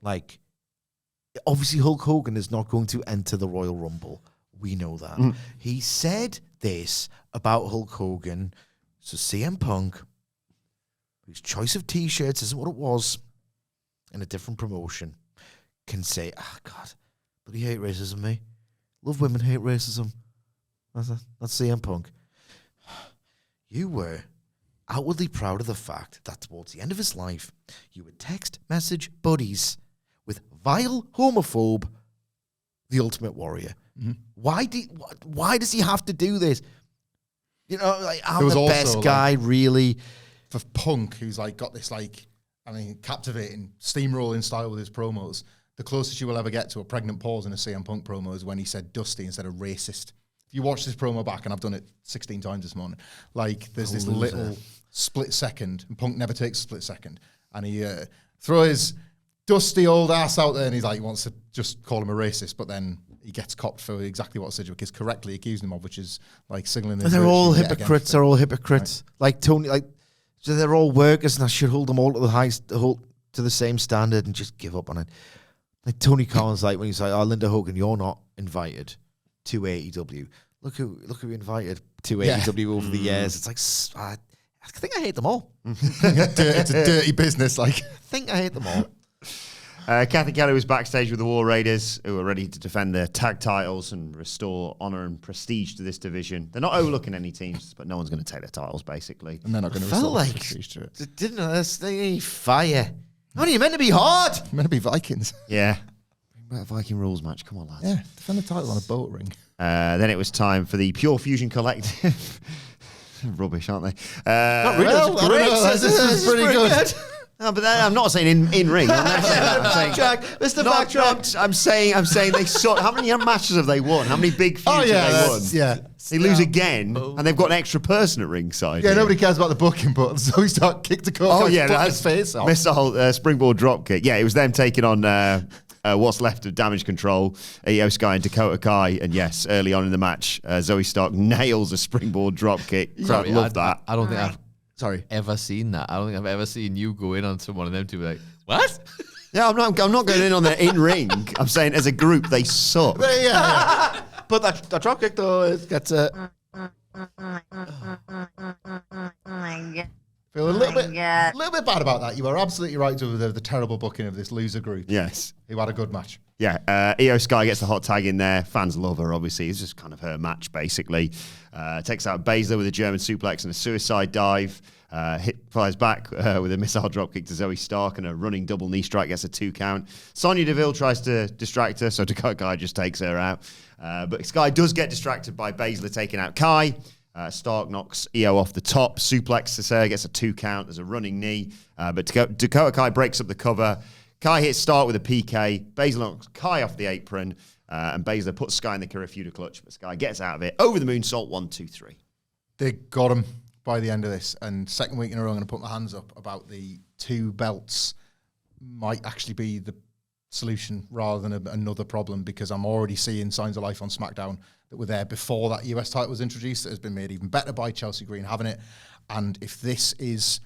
like, obviously Hulk Hogan is not going to enter the Royal Rumble. We know that. He said this about Hulk Hogan. So CM Punk, whose choice of T-shirts isn't what it was in a different promotion, can say, God, but he hate racism, me. Love women, hate racism. That's CM Punk. You were outwardly proud of the fact that towards the end of his life, you would text message buddies with vile homophobe, the Ultimate Warrior. Why does he have to do this? Like, I'm the best guy, like, really. For Punk, who's like got this captivating steamrolling style with his promos, the closest you will ever get to a pregnant pause in a CM Punk promo is when he said Dusty instead of racist. If you watch this promo back, and I've done it 16 times this morning, like, there's this little split second, and Punk never takes a split second, and he throws his dusty old ass out there, and he's like, he wants to just call him a racist, but then he gets copped for exactly what Sidgwick is correctly accusing him of, which is like signaling. They're all hypocrites. They're all hypocrites. Right. Like Tony, like, so they're all workers, and I should hold them all to the same standard and just give up on it. Like Tony Khan's like, when he's like, Linda Hogan, you're not invited to AEW. Look who invited to AEW over the years. It's like, I think I hate them all. It's a dirty business. Like, I think I hate them all. Kathy Kelly was backstage with the War Raiders, who are ready to defend their tag titles and restore honor and prestige to this division. They're not overlooking any teams, but no one's going to take their titles, basically. And they're not going to restore prestige to it. Didn't they fire? What are you meant to be hard? Meant to be Vikings. Yeah. Viking rules match. Come on, lads. Yeah, defend the title on a boat ring. Then it was time for the Pure Fusion Collective. Rubbish, aren't they? Not really. This is pretty good. No, but I'm not saying in ring. I'm not saying that. I'm saying Mr. Backtrack. I'm saying they suck. How many matches have they won? How many big feuds have they won? Yeah. They lose again, and they've got an extra person at ringside. Yeah, nobody cares about the booking, but so we start kick to Kofi. Oh yeah, his face off. Missed the whole springboard dropkick. Yeah, it was them taking on what's left of Damage Control, Io Sky and Dakota Kai, and yes, early on in the match, Zoe Stark nails a springboard dropkick. Crowd loved that. I don't think I've ever seen that. I don't think I've ever seen you go in on someone and them two be like, what? Yeah, I'm not going in on the in ring. I'm saying as a group they suck. Yeah. But that dropkick though gets a. Feel a little bit bad about that. You were absolutely right with the terrible booking of this loser group. Yes. Who had a good match. Yeah, Io Sky gets the hot tag in there. Fans love her, obviously. It's just kind of her match, basically. Takes out Baszler with a German suplex and a suicide dive. Fires back with a missile dropkick to Zoe Stark, and a running double knee strike gets a 2 count. Sonya Deville tries to distract her, so Dakota Kai just takes her out. But Sky does get distracted by Baszler taking out Kai. Stark knocks Io off the top. Suplexes her, gets a 2 count. There's a running knee. But Dakota Kai breaks up the cover. Kai hits Stark with a PK. Baszler knocks Kai off the apron. And Baszler puts Sky in the Kirifuda clutch. But Sky gets out of it. Over the moonsault, 1, 2, 3. They got him by the end of this. And second week in a row, I'm going to put my hands up about the 2 belts might actually be the solution rather than another problem, because I'm already seeing signs of life on SmackDown that were there before that US title was introduced, that has been made even better by Chelsea Green having it. And if this is,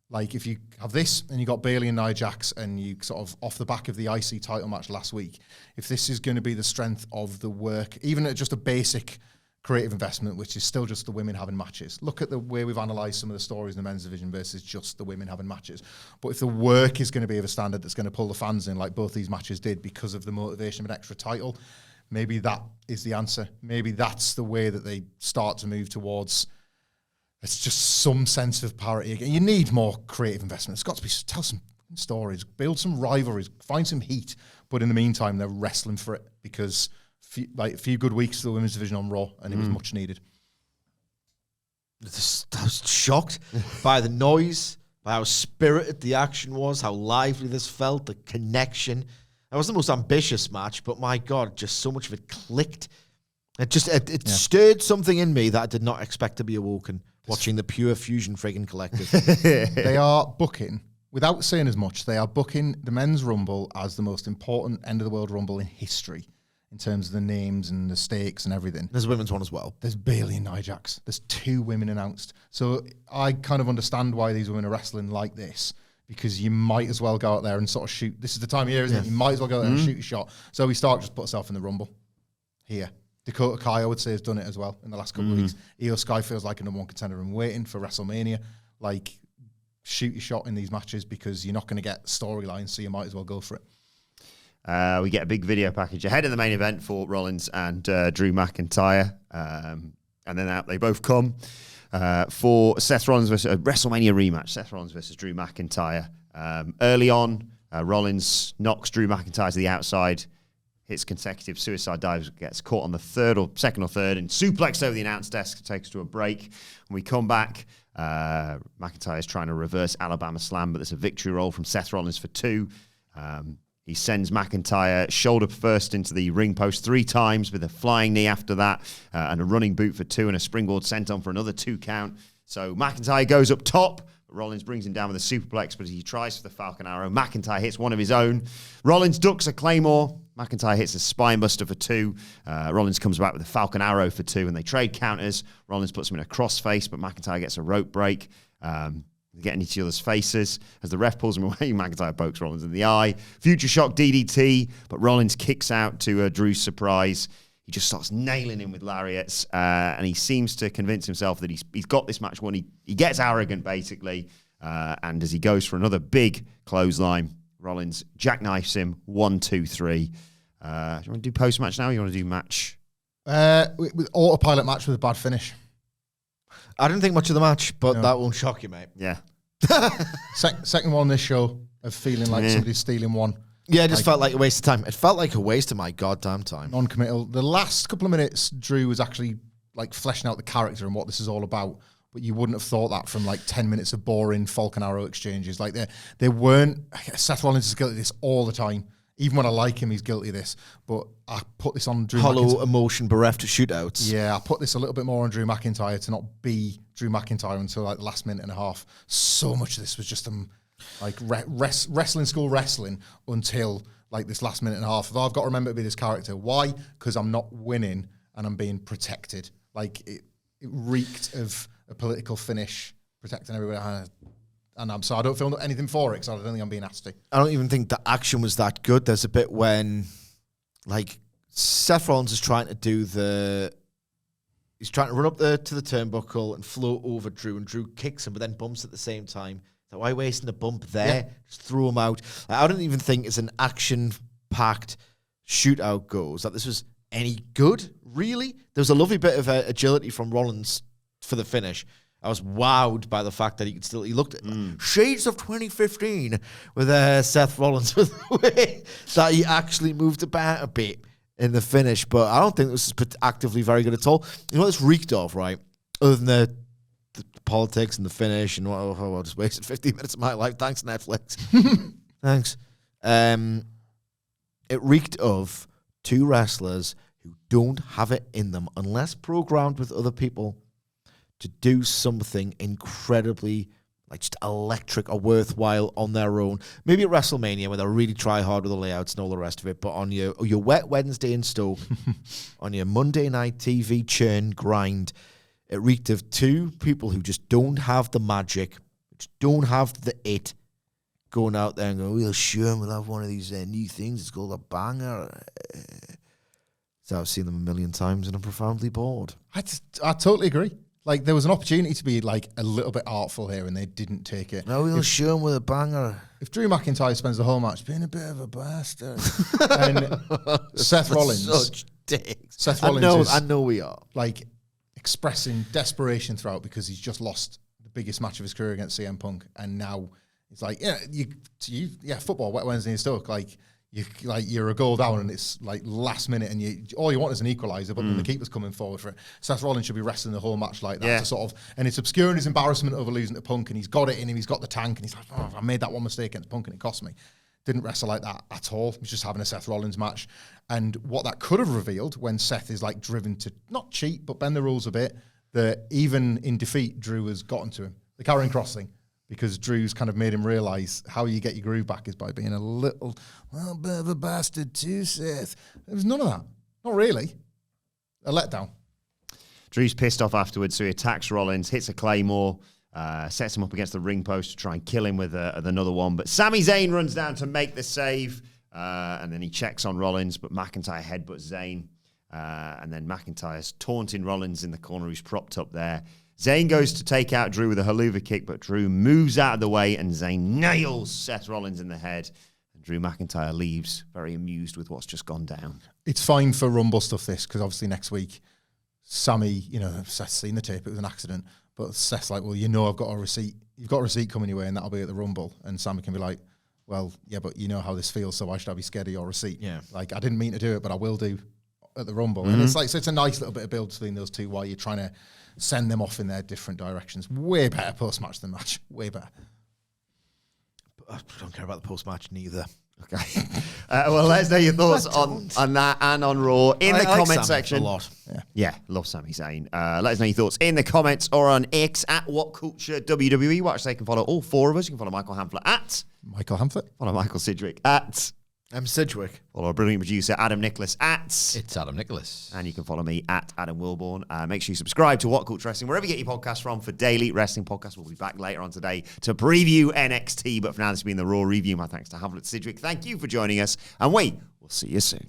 like, if you have this and you got Bayley and Nia Jax and you sort of off the back of the IC title match last week, if this is going to be the strength of the work, even at just a basic creative investment, which is still just the women having matches. Look at the way we've analysed some of the stories in the men's division versus just the women having matches. But if the work is going to be of a standard that's going to pull the fans in, like both these matches did, because of the motivation of an extra title, maybe that is the answer. Maybe that's the way that they start to move towards It's just some sense of parity again. You need more creative investment. It's got to be, tell some stories, build some rivalries, find some heat. But in the meantime, they're wrestling for it because a few good weeks to the women's division on Raw, and it was much needed. I was shocked by the noise, by how spirited the action was, how lively this felt, the connection. It was the most ambitious match, but my God, just so much of it clicked. It stirred something in me that I did not expect to be awoken watching the Pure Fusion friggin' collective. They are booking, without saying as much, they are booking the men's Rumble as the most important end-of-the-world Rumble in history in terms of the names and the stakes and everything. There's a women's one as well. There's Bayley and Nia Jax. There's 2 women announced. So I kind of understand why these women are wrestling like this, because you might as well go out there and sort of shoot. This is the time of year, isn't it? You might as well go out there and shoot a shot. Zoe Stark just put herself in the Rumble here. Dakota Kai, I would say, has done it as well in the last couple of weeks. Io Sky feels like a number 1 contender and waiting for WrestleMania. Like, shoot your shot in these matches because you're not going to get storylines, so you might as well go for it. We get a big video package ahead of the main event for Rollins and Drew McIntyre. And then out they both come for Seth Rollins versus a WrestleMania rematch. Seth Rollins versus Drew McIntyre. Early on, Rollins knocks Drew McIntyre to the outside, hits consecutive suicide dives, gets caught on the second or third, and suplexed over the announce desk, takes us to a break. When we come back, McIntyre is trying to reverse Alabama Slam, but there's a victory roll from Seth Rollins for 2. He sends McIntyre shoulder first into the ring post 3 times with a flying knee after that, and a running boot for 2, and a springboard senton for another 2 count. So McIntyre goes up top. Rollins brings him down with a superplex, but he tries for the Falcon Arrow. McIntyre hits one of his own. Rollins ducks a Claymore. McIntyre hits a Spinebuster for 2. Rollins comes back with a Falcon Arrow for 2, and they trade counters. Rollins puts him in a crossface, but McIntyre gets a rope break. They're getting each other's faces. As the ref pulls him away, McIntyre pokes Rollins in the eye. Future Shock DDT, but Rollins kicks out to Drew's surprise. He just starts nailing him with lariats, and he seems to convince himself that he's got this match won. He gets arrogant, basically, and as he goes for another big clothesline, Rollins jackknifes him 1, 2, 3. Do you want to do post-match now, or you want to do match? With autopilot match with a bad finish. I didn't think much of the match, but that won't shock you, mate. Yeah. Second one on this show of feeling like somebody's stealing one. Yeah, it just felt like a waste of time. It felt like a waste of my goddamn time. Non-committal. The last couple of minutes, Drew was actually like fleshing out the character and what this is all about. But you wouldn't have thought that from like 10 minutes of boring Falcon Arrow exchanges. Like they weren't. Seth Rollins is guilty of this all the time. Even when I like him, he's guilty of this. But I put this on Drew Hollow, McIntyre. emotion bereft shootouts. Yeah, I put this a little bit more on Drew McIntyre to not be Drew McIntyre until like the last minute and a half. So much of this was just like wrestling school wrestling until like this last minute and a half. Although I've got to remember to be this character. Why? Because I'm not winning and I'm being protected. Like it reeked of a political finish, protecting everybody. And I don't feel anything for it because I don't think I'm being nasty. I don't even think the action was that good. There's a bit when, like, Seth Rollins is trying to do he's trying to run up to the turnbuckle and float over Drew, and Drew kicks him, but then bumps at the same time. So why wasting a bump there? Yeah. Just throw him out. I don't even think it's an action-packed shootout goes that this was any good, really. There was a lovely bit of agility from Rollins for the finish. I was wowed by the fact that he looked at shades of 2015 with Seth Rollins with the way that he actually moved about a bit in the finish. But I don't think this was actively very good at all. You know what this reeked of, right? Other than the politics and the finish and I just wasted 15 minutes of my life. Thanks, Netflix. Thanks. It reeked of 2 wrestlers who don't have it in them unless programmed with other people to do something incredibly, like, just electric or worthwhile on their own. Maybe at WrestleMania where they really try hard with the layouts and all the rest of it, but on your wet Wednesday in Stoke, on your Monday night TV churn grind, it reeked of 2 people who just don't have the magic, just don't have the it, going out there and going, we'll sure we'll have one of these new things. It's called a banger. So I've seen them a million times and I'm profoundly bored. I totally agree. Like, there was an opportunity to be, like, a little bit artful here, and they didn't take it. No, we'll show him with a banger. If Drew McIntyre spends the whole match being a bit of a bastard, and Seth Rollins... Such dicks. Seth Rollins I know we are. Like, expressing desperation throughout because he's just lost the biggest match of his career against CM Punk, and now it's like, football, wet Wednesday in Stoke, you're a goal down and it's like last minute and all you want is an equaliser, but then the keeper's coming forward for it. Seth Rollins should be wrestling the whole match like that to sort of, and it's obscuring his embarrassment over losing to Punk, and he's got it in him, he's got the tank, and he's like, I made that one mistake against Punk and it cost me. Didn't wrestle like that at all. He was just having a Seth Rollins match. And what that could have revealed when Seth is like driven to not cheat, but bend the rules a bit, that even in defeat, Drew has gotten to him. The Karrion Kross thing. Because Drew's kind of made him realise how you get your groove back is by being a little bit of a bastard too, Seth. There was none of that. Not really. A letdown. Drew's pissed off afterwards, so he attacks Rollins, hits a Claymore, sets him up against the ring post to try and kill him with another one. But Sami Zayn runs down to make the save, and then he checks on Rollins, but McIntyre headbutts Zayn. And then McIntyre's taunting Rollins in the corner, who's propped up there. Zayn goes to take out Drew with a haluva kick, but Drew moves out of the way and Zayn nails Seth Rollins in the head. And Drew McIntyre leaves very amused with what's just gone down. It's fine for Rumble stuff, this, because obviously next week, Sammy, Seth's seen the tape, it was an accident, but Seth's like, well, I've got a receipt. You've got a receipt coming your way and that'll be at the Rumble. And Sammy can be like, well, yeah, but you know how this feels, so why should I be scared of your receipt? Yeah. Like, I didn't mean to do it, but I will do at the Rumble. And it's like, so it's a nice little bit of build between those two while you're trying to send them off in their different directions. Way better post-match than match. Way better. I don't care about the post-match neither. Okay. Well, let us know your thoughts on that and on Raw in the comment section. A lot. Yeah, love Sami Zayn. Let us know your thoughts in the comments or on X at WhatCulture WWE. Watch, they can follow all four of us. You can follow Michael Hamflett at Michael Hamflett. Follow Michael Sidgwick at I'm Sidgwick. Follow our brilliant producer, Adam Nicholas, at It's Adam Nicholas. And you can follow me at Adam Wilbourn. Make sure you subscribe to What Culture Wrestling, wherever you get your podcasts from, for daily wrestling podcasts. We'll be back later on today to preview NXT. But for now, this has been the Raw review. My thanks to Hamflett Sidgwick. Thank you for joining us. And we will see you soon.